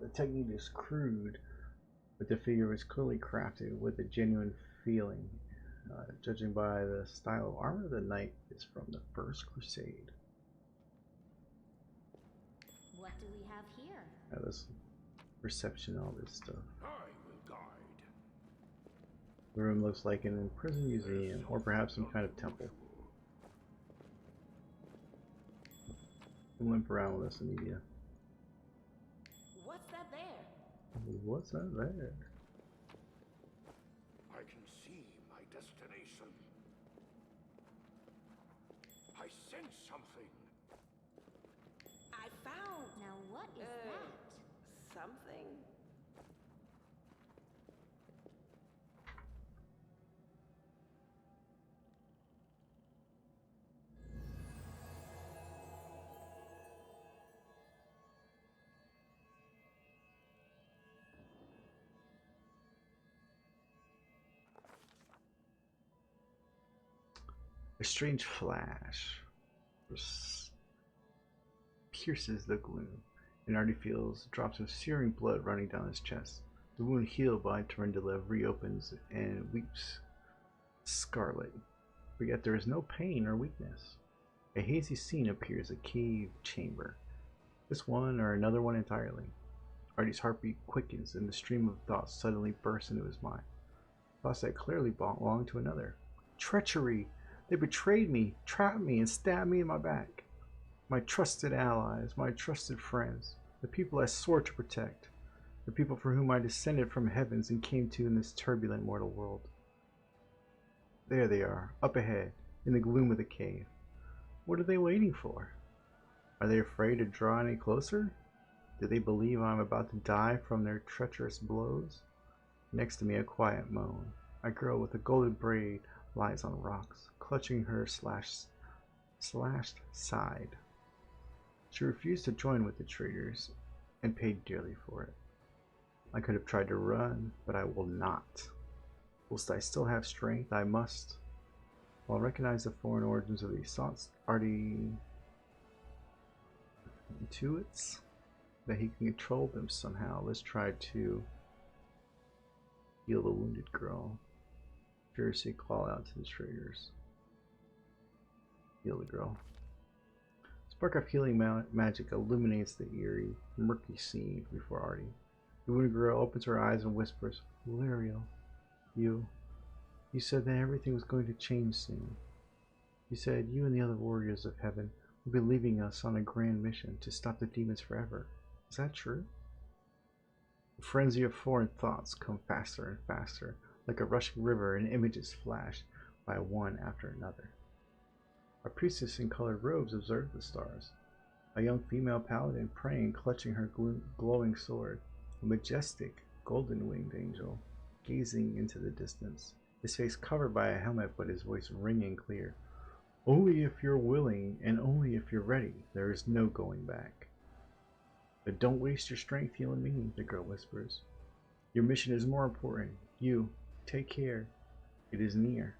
The technique is crude, but the figure was clearly crafted with a genuine feeling. Judging by the style of armor, the knight is from the First Crusade. What do we have here? Now this perception, all this stuff. I will guide. The room looks like an imprisoned museum, or perhaps some kind of temple. Limp around with us, Amelia. What's that there? What's that there? I can see my destination. I sense something. I found Now what is that? something. A strange flash pierces the gloom, and Artie feels drops of searing blood running down his chest. The wound healed by Terendelev reopens and weeps scarlet, but yet there is no pain or weakness. A hazy scene appears, a cave chamber. This one or another one entirely. Artie's heartbeat quickens, and the stream of thoughts suddenly bursts into his mind. Thoughts that clearly belong to another. Treachery! They betrayed me, trapped me, and stabbed me in my back. My trusted allies, my trusted friends, the people I swore to protect, the people for whom I descended from heavens and came to in this turbulent mortal world. There they are, up ahead, in the gloom of the cave. What are they waiting for? Are they afraid to draw any closer? Do they believe I am about to die from their treacherous blows? Next to me, a quiet moan. A girl with a golden braid lies on rocks, clutching her slashed side. She refused to join with the traitors and paid dearly for it. I could have tried to run, but I will not. Whilst I still have strength, I must. While recognize the foreign origins of these thoughts, Artie intuits that he can control them somehow. Let's try to heal the wounded girl. Furiously call out to the traders. Heal the girl. Spark of healing magic illuminates the eerie, murky scene before Artie. The wounded girl opens her eyes and whispers, "Valerial, you said that everything was going to change soon. You said you and the other warriors of heaven will be leaving us on a grand mission to stop the demons forever. Is that true?" A frenzy of foreign thoughts come faster and faster, like a rushing river, and images flash by one after another. A priestess in colored robes observed the stars. A young female paladin praying, clutching her glowing sword. A majestic, golden-winged angel gazing into the distance, his face covered by a helmet but his voice ringing clear. "Only if you're willing, and only if you're ready, there is no going back." "But don't waste your strength healing me," the girl whispers. "Your mission is more important. You, take care. It is near."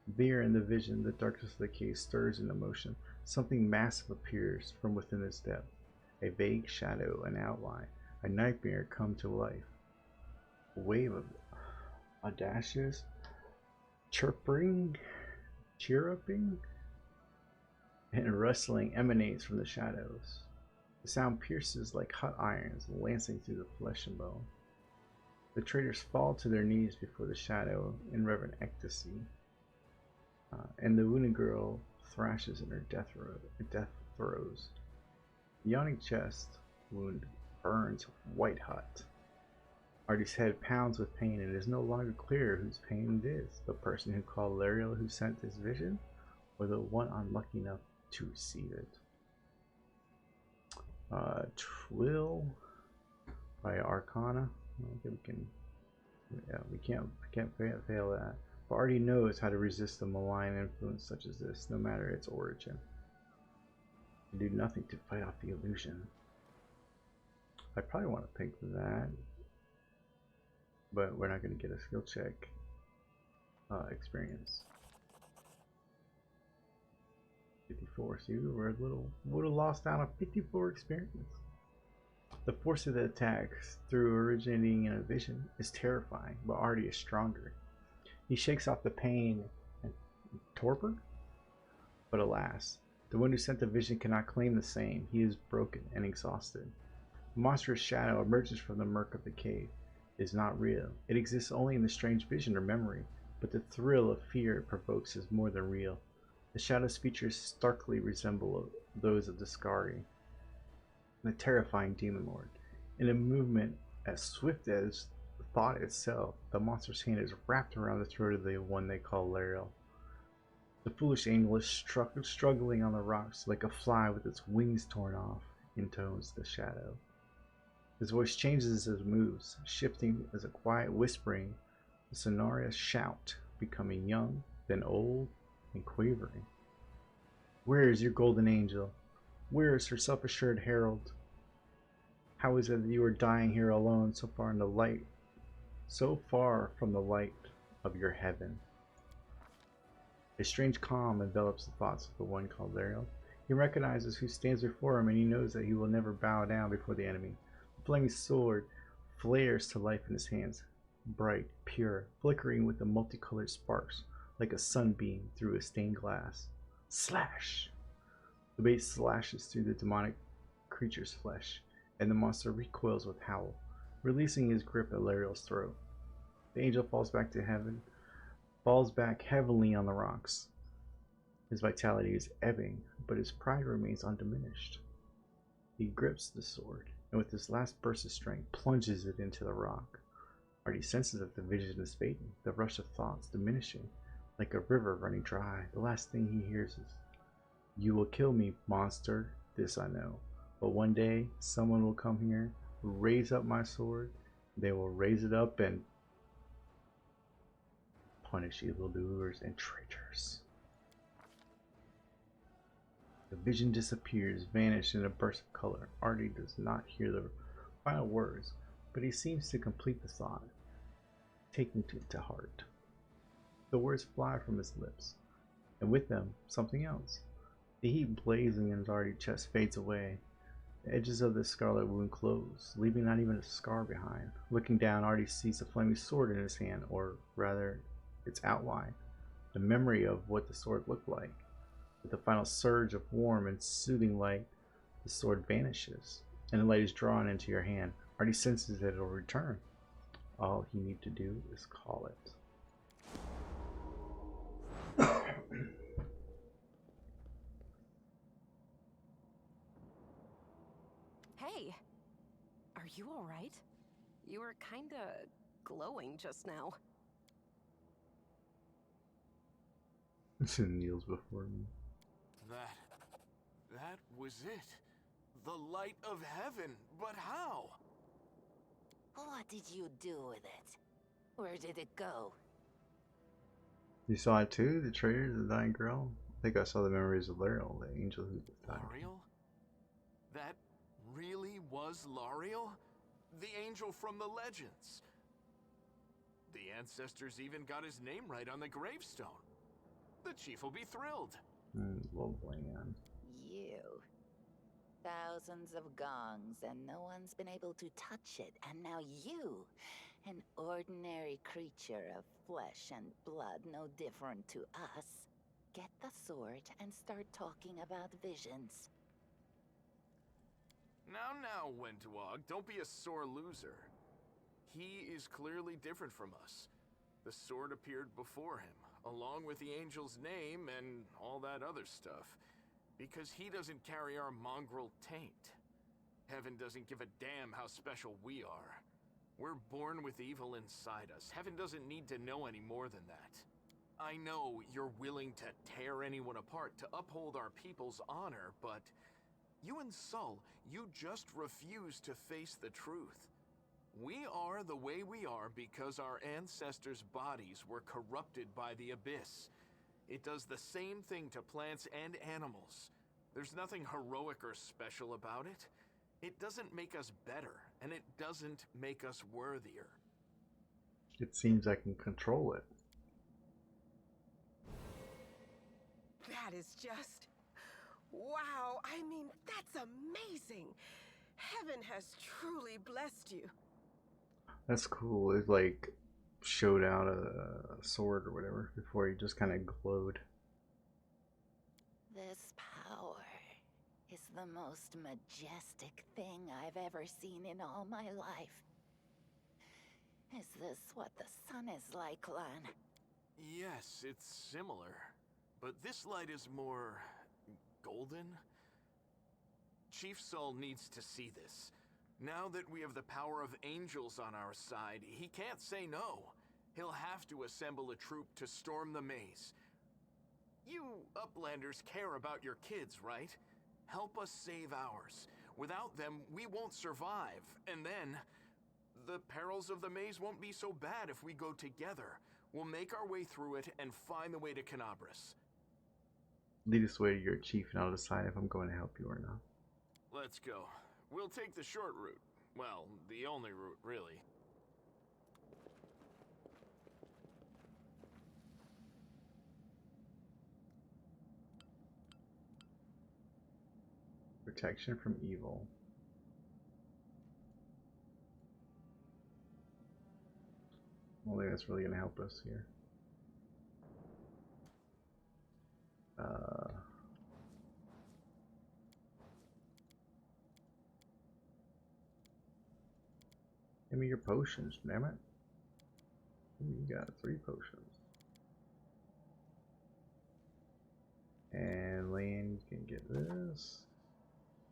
There in the vision, the darkness of the cave stirs into motion. Something massive appears from within its depth. A vague shadow, an outline, a nightmare come to life. A wave of audacious chirping, and rustling emanates from the shadows. The sound pierces like hot irons, lancing through the flesh and bone. The traders fall to their knees before the shadow in reverent ecstasy, and the wounded girl thrashes in her death throes. The yawning chest wound burns white hot. Artie's head pounds with pain, and it is no longer clear whose pain it is, the person who called Lariel who sent this vision, or the one unlucky enough to receive it. Twill by Arcana. I don't think we can. Yeah, we can't fail that. But Artie knows how to resist a malign influence such as this, no matter its origin. And do nothing to fight off the illusion. I probably want to pick that, but we're not going to get a skill check experience. 54. See, we were would have lost out on 54 experience. The force of the attacks, through originating in a vision, is terrifying, but Artie is stronger. He shakes off the pain and torpor, but alas, the one who sent the vision cannot claim the same. He is broken and exhausted. The monstrous shadow emerges from the murk of the cave. It is not real. It exists only in the strange vision or memory, but the thrill of fear it provokes is more than real. The shadow's features starkly resemble those of the Scari, the terrifying demon lord. In a movement as swift as thought itself, the monster's hand is wrapped around the throat of the one they call Lariel. The foolish angel is struggling on the rocks like a fly with its wings torn off, intones the shadow. His voice changes as it moves, shifting as a quiet whispering, a sonorous shout, becoming young, then old, and quavering. Where is your golden angel? Where is her self-assured herald? How is it that you are dying here alone, so far from the light of your heaven? A strange calm envelops the thoughts of the one called Lariel. He recognizes who stands before him, and he knows that he will never bow down before the enemy. The flaming sword flares to life in his hands, bright, pure, flickering with the multicolored sparks, like a sunbeam through a stained glass. Slash! The blade slashes through the demonic creature's flesh, and the monster recoils with howl, releasing his grip at Lariel's throat. The angel falls back heavily on the rocks. His vitality is ebbing, but his pride remains undiminished. He grips the sword, and with his last burst of strength, plunges it into the rock. Artie senses that the vision is fading, the rush of thoughts diminishing, like a river running dry. The last thing he hears is, "You will kill me, monster, this I know. But one day, someone will come here, raise up my sword, they will raise it up and punish evildoers and traitors." The vision disappears, vanished in a burst of color. Artie does not hear the final words, but he seems to complete the thought, taking it to heart. The words fly from his lips. and with them, something else. The heat blazing in his already chest fades away. The edges of the scarlet wound close, leaving not even a scar behind. Looking down, Artie sees the flaming sword in his hand, or rather, its outline, the memory of what the sword looked like. With the final surge of warm and soothing light, the sword vanishes, and the light is drawn into your hand. Artie senses that it will return. All you need to do is call it. Hey, are you all right? You were kinda glowing just now. Kneels before me. That was it. The light of heaven. But how? What did you do with it? Where did it go? You saw it too? The traitor, the dying girl? I think I saw the memories of Laurel, the angel who died. Lariel? That really was Lariel? The angel from the legends. The ancestors even got his name right on the gravestone. The chief will be thrilled. Little bland. You. Thousands of gongs and no one's been able to touch it. And now you, an ordinary creature of flesh and blood, no different to us, get the sword and start talking about visions. Now, Wentawag, don't be a sore loser. He is clearly different from us. The sword appeared before him, along with the angel's name and all that other stuff, because he doesn't carry our mongrel taint. Heaven doesn't give a damn how special we are. We're born with evil inside us. Heaven doesn't need to know any more than that. I know you're willing to tear anyone apart to uphold our people's honor, but you and Sol, you just refuse to face the truth. We are the way we are because our ancestors' bodies were corrupted by the abyss. It does the same thing to plants and animals. There's nothing heroic or special about it. It doesn't make us better, and it doesn't make us worthier. It seems I can control it. That is just... wow, I mean, that's amazing. Heaven has truly blessed you. That's cool. It like showed out a sword or whatever before he just kind of glowed. This power is the most majestic thing I've ever seen in all my life. Is this what the sun is like, Lan? Yes, it's similar. But this light is more... golden? Chief Sol needs to see this. Now that we have the power of angels on our side, he can't say no. He'll have to assemble a troop to storm the maze. You Uplanders care about your kids, right? Help us save ours. Without them, we won't survive. And then, the perils of the maze won't be so bad if we go together. We'll make our way through it and find the way to Canabras. Lead us way to your chief and I'll decide if I'm going to help you or not. Let's go. We'll take the short route. Well, the only route, really. Protection from evil. I don't think that's really going to help us here. Give me your potions, damn it. Ooh, you got 3 potions. And Lane, you can get this.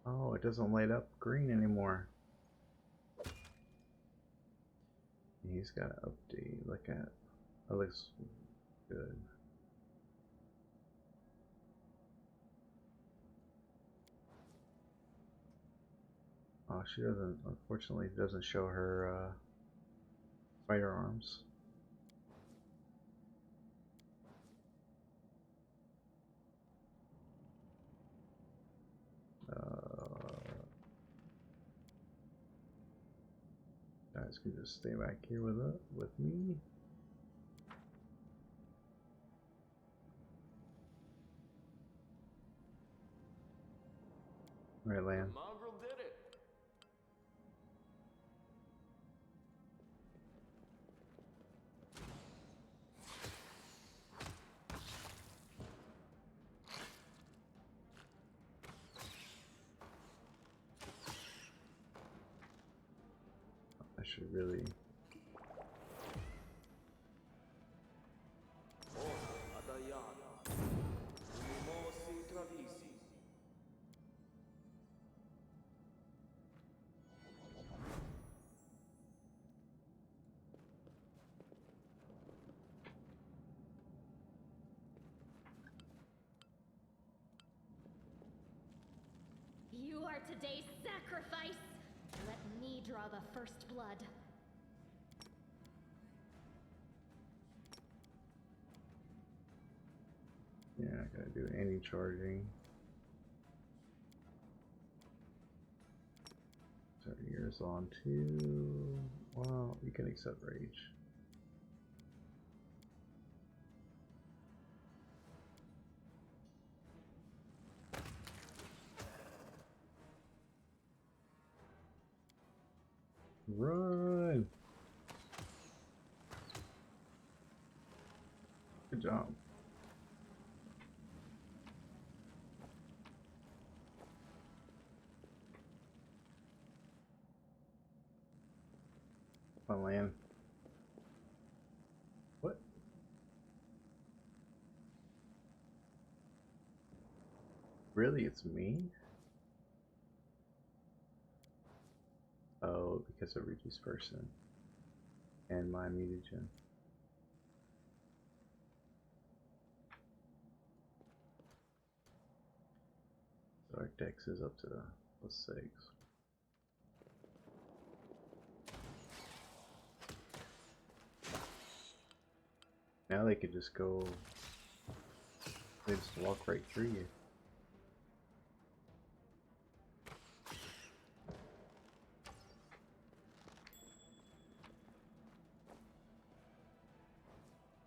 Oh, it doesn't light up green anymore. He's got to update. Look at that. Looks good. Oh, she doesn't, unfortunately, doesn't show her firearms. Guys can just stay back here with me. Right, Lan? Mongrel did it. I should really. You are today's sacrifice! Let me draw the first blood. Yeah, I gotta do any charging. So yours on too. Well, you can accept rage. Run! Good job. Come on, Lan. What? Really, it's me? Oh, because of reduced person and my mutagen. So our dex is up to +6. Now they could just go. They just walk right through you.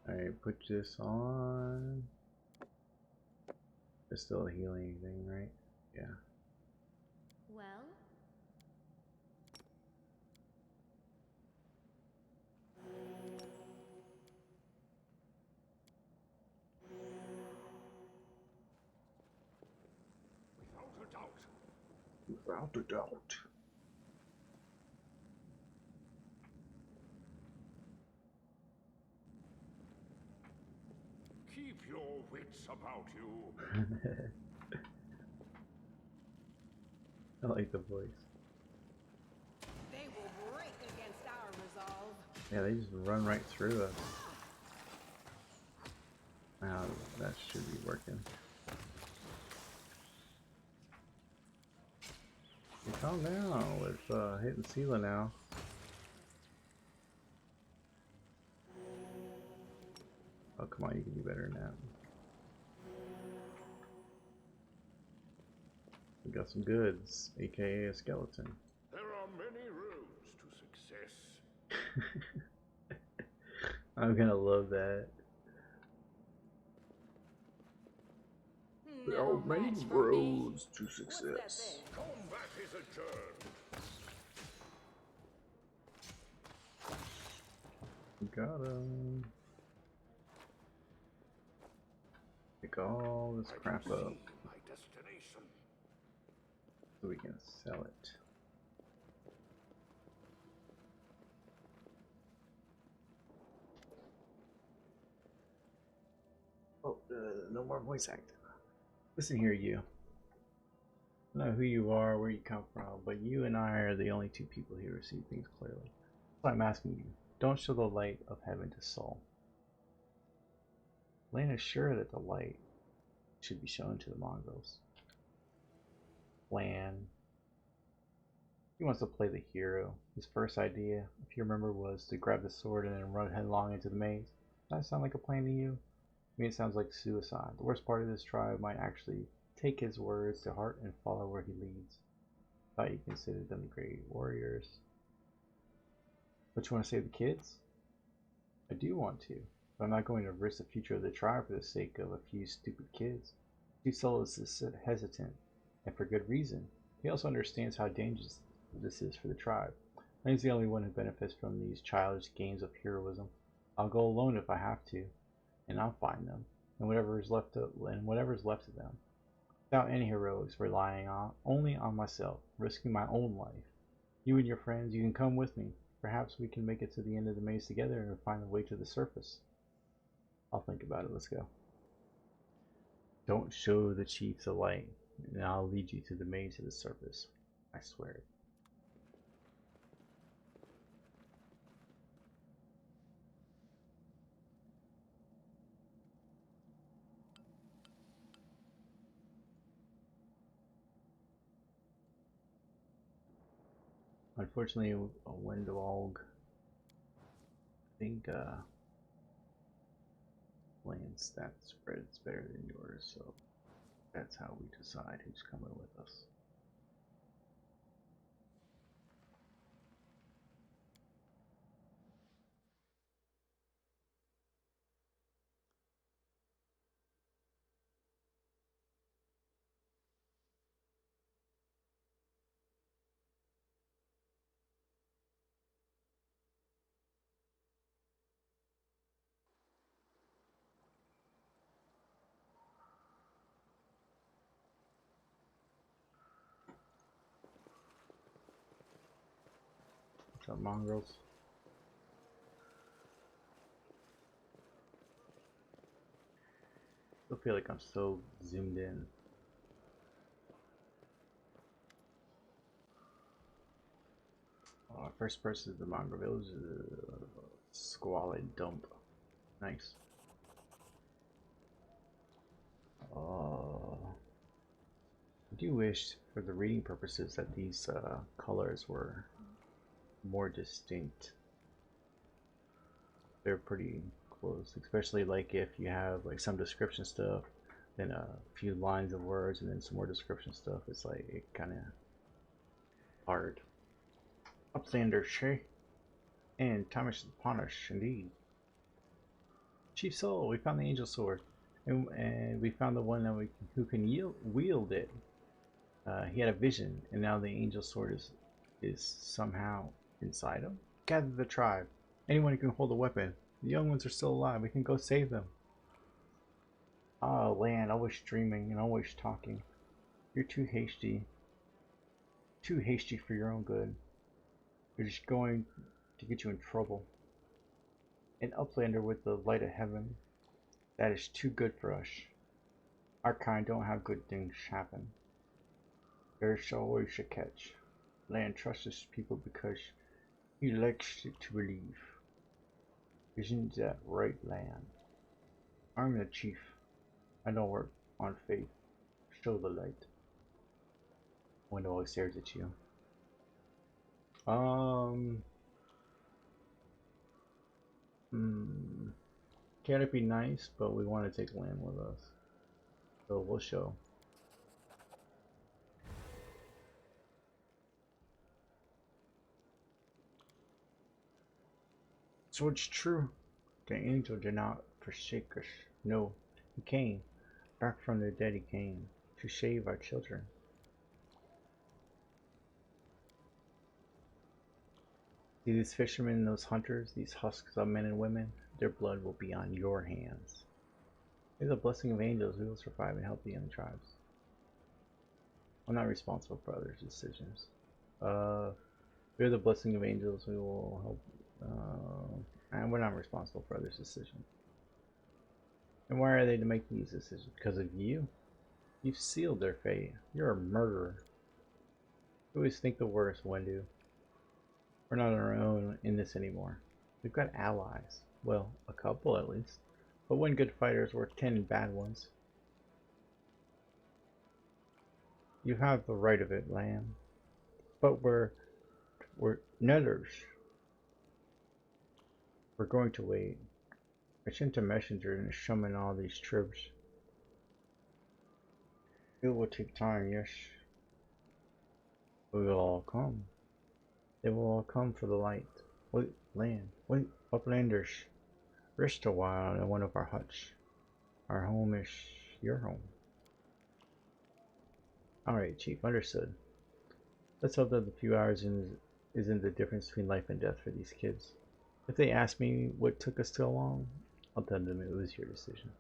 Alright, put this on. There's still a healing thing, right? Yeah. Well? Without a doubt. Without a doubt. Keep your wits about you. I like the voice. They will break against our resolve. Yeah, they just run right through us. Wow, that should be working. You calm down with hitting Sela now. Oh, come on, you can do better than that. We got some goods, aka a skeleton. There are many roads to success. I'm gonna love that. There are many roads to success. Combat is adjourned. Got him. Pick all this crap up My destination. so we can sell it. Oh, no more voice acting. Listen here, you. I don't know who you are, where you come from, but you and I are the only two people here who see things clearly. So I'm asking you, don't show the light of heaven to Saul. Lane is sure that the light should be shown to the mongrels. Lan. He wants to play the hero. His first idea, if you remember, was to grab the sword and then run headlong into the maze. Does that sound like a plan to you? I mean, it sounds like suicide. The worst part of this tribe might actually take his words to heart and follow where he leads. Thought you considered them great warriors. But you want to save the kids? I do want to, but I'm not going to risk the future of the tribe for the sake of a few stupid kids. Susel is hesitant, and for good reason. He also understands how dangerous this is for the tribe. He's the only one who benefits from these childish games of heroism. I'll go alone if I have to, and I'll find them, and whatever's left of them, without any heroics, relying only on myself, risking my own life. You and your friends, you can come with me. Perhaps we can make it to the end of the maze together and find the way to the surface. I'll think about it. Let's go. Don't show the chief the light, and I'll lead you to the maze to the surface. I swear it. Unfortunately, a Windwalg, I think, land stat spread's better than yours, so that's how we decide who's coming with us. What's up, mongrels? I feel like I'm so zoomed in. First person is the mongrel village, squalid dump. Nice. I do wish, for the reading purposes, that these colors were more distinct. They're pretty close, especially like if you have like some description stuff, then a few lines of words, and then some more description stuff. It's like it kind of hard. Upstander, Shay, and Thomas Punish, indeed. Chief Soul, we found the angel sword, and we found the one that who can wield it. He had a vision, and now the angel sword is somehow inside him. Gather the tribe. Anyone who can hold a weapon. The young ones are still alive. We can go save them. Ah, land, always dreaming and always talking. You're too hasty. Too hasty for your own good. You're just going to get you in trouble. An uplander with the light of heaven. That is too good for us. Our kind don't have good things happen. There's always a catch. Land trusts his people because he likes it to believe. Isn't that right, Land? I'm the chief. I don't work on faith. Show the light. Window always stares at you. Can it be nice, but we want to take Land with us. So we'll show. So it's true. The angel did not forsake us. No, he came. Back from the dead he came. To save our children. See these fishermen, those hunters, these husks of men and women? Their blood will be on your hands. May the blessing of angels, we will survive and help the young tribes. I'm not responsible for others' decisions. We're the blessing of angels, we will help. And we're not responsible for others' decisions. And why are they to make these decisions? Because of you? You've sealed their fate. You're a murderer. You always think the worst, Wendu. We're not on our own in this anymore. We've got allies. Well, a couple at least. But one good fighter is worth 10 bad ones. You have the right of it, Lamb. But we're nutters. We're going to wait. I sent a messenger and summon all these troops. It will take time, yes. We will all come. They will all come for the light. Wait, Land. Wait, uplanders. Rest a while in one of our huts. Our home is your home. Alright, Chief, understood. Let's hope that the few hours isn't the difference between life and death for these kids. If they ask me what took us so long, I'll tell them it was your decision.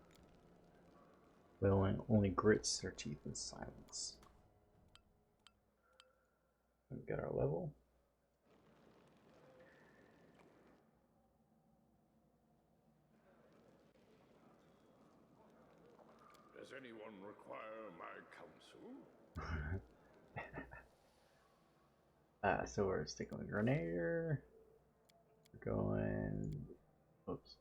But only grits their teeth in silence. We got our level. Does anyone require my counsel? So we're sticking with Grenadier. We're going. Oops.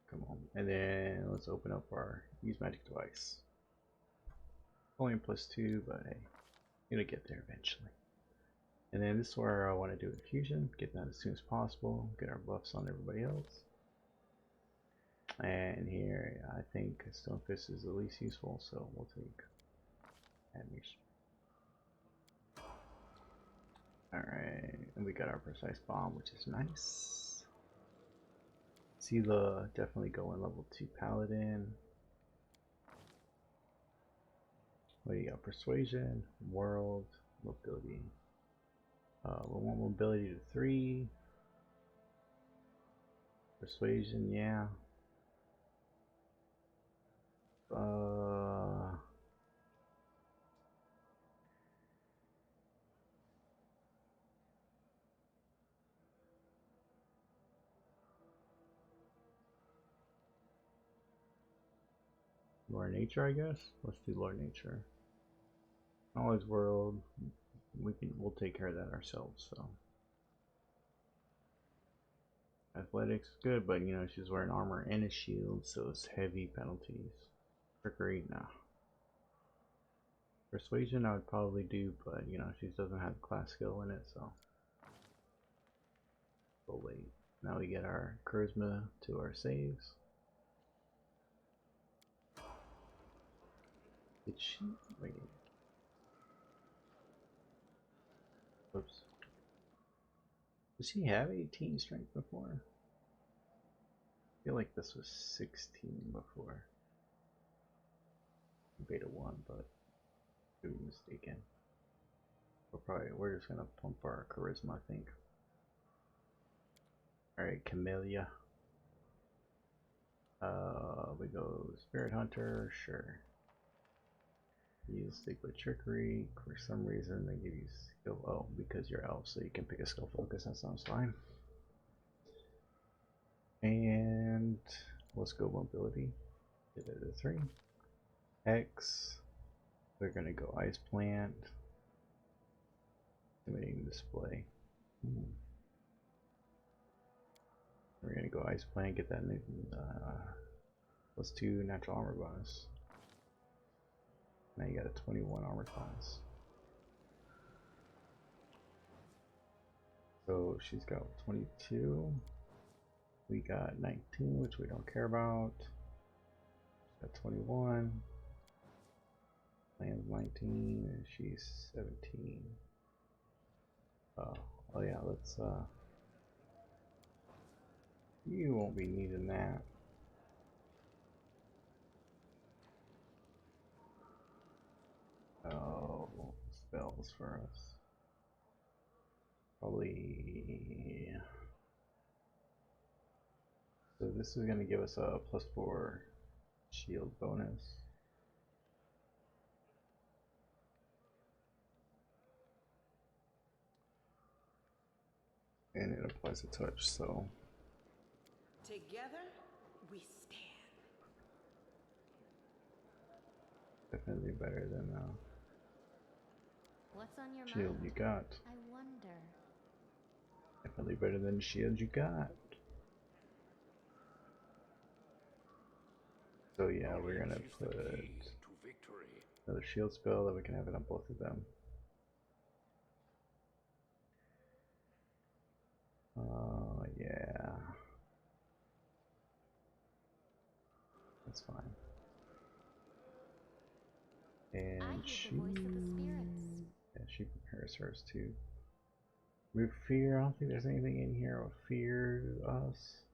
Come on. And then let's open up our use magic device. Only +2, but hey, it'll get there eventually. And then this is where I want to do infusion. Get that as soon as possible. Get our buffs on everybody else. And here, I think Stonefist is the least useful, so we'll take damage. Alright, and we got our precise bomb, which is nice. Sela definitely going level 2 paladin. What do you got? Persuasion, world, mobility. We want mobility to 3. Persuasion, yeah. Lore nature, I guess. Let's do lore nature. Knowledge world. We'll take care of that ourselves. So athletics is good, but you know she's wearing armor and a shield, so it's heavy penalties. Trickery, nah. Persuasion I would probably do, but you know she doesn't have class skill in it, so we'll wait. Now we get our charisma to our saves. Did she wait? Whoops. Did she have 18 strength before? I feel like this was 16 before. Beta 1, but could be mistaken. We're just gonna pump our charisma, I think. Alright, Camellia. We go Spirit Hunter, sure. You stick with Trickery. For some reason, they give you skill. Oh, because you're elf, so you can pick a skill focus. That sounds fine. And let's go mobility. Get it to 3. X. We're gonna go Ice Plant. Intimidating display. We're gonna go Ice Plant. Get that new +2 natural armor bonus. Now you got a 21 armor class. So she's got 22. We got 19, which we don't care about. She's got 21. Lands 19, and she's 17. Oh yeah, let's you won't be needing that. Oh, spells for us. Probably. So this is going to give us a +4 shield bonus. And it applies a touch, so. Together, we stand. Definitely better than What's on your shield mind? you got. I wonder. Definitely better than the shield you got. So yeah, we're gonna put another shield spell that we can have it on both of them. Yeah. That's fine. And yeah, she prepares hers too. Remove fear. I don't think there's anything in here with fear us.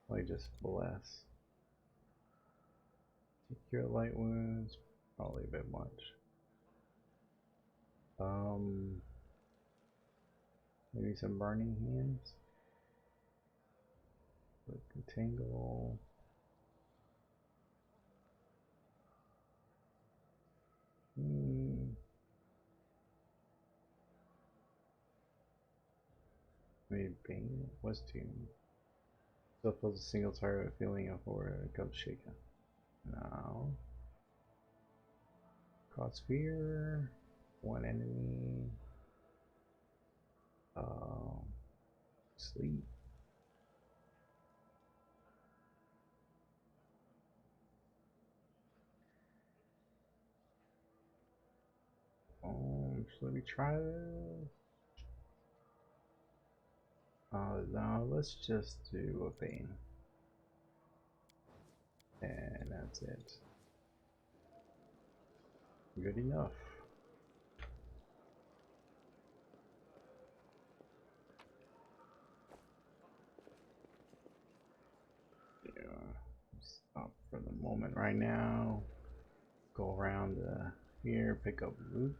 Like just bless. Cure light wounds, probably a bit much. Maybe some burning hands. Tangle. Maybe Bane? What's Tomb? Still pulls a single target with feeling of horror becomes shaken. Now. Cause fear. One enemy. Sleep. So let me try this. No, let's just do a Bane. And that's it. Good enough. Yeah, stop for the moment right now. Go around here, pick up roots.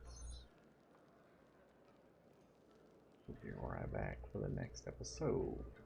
We'll be right back for the next episode.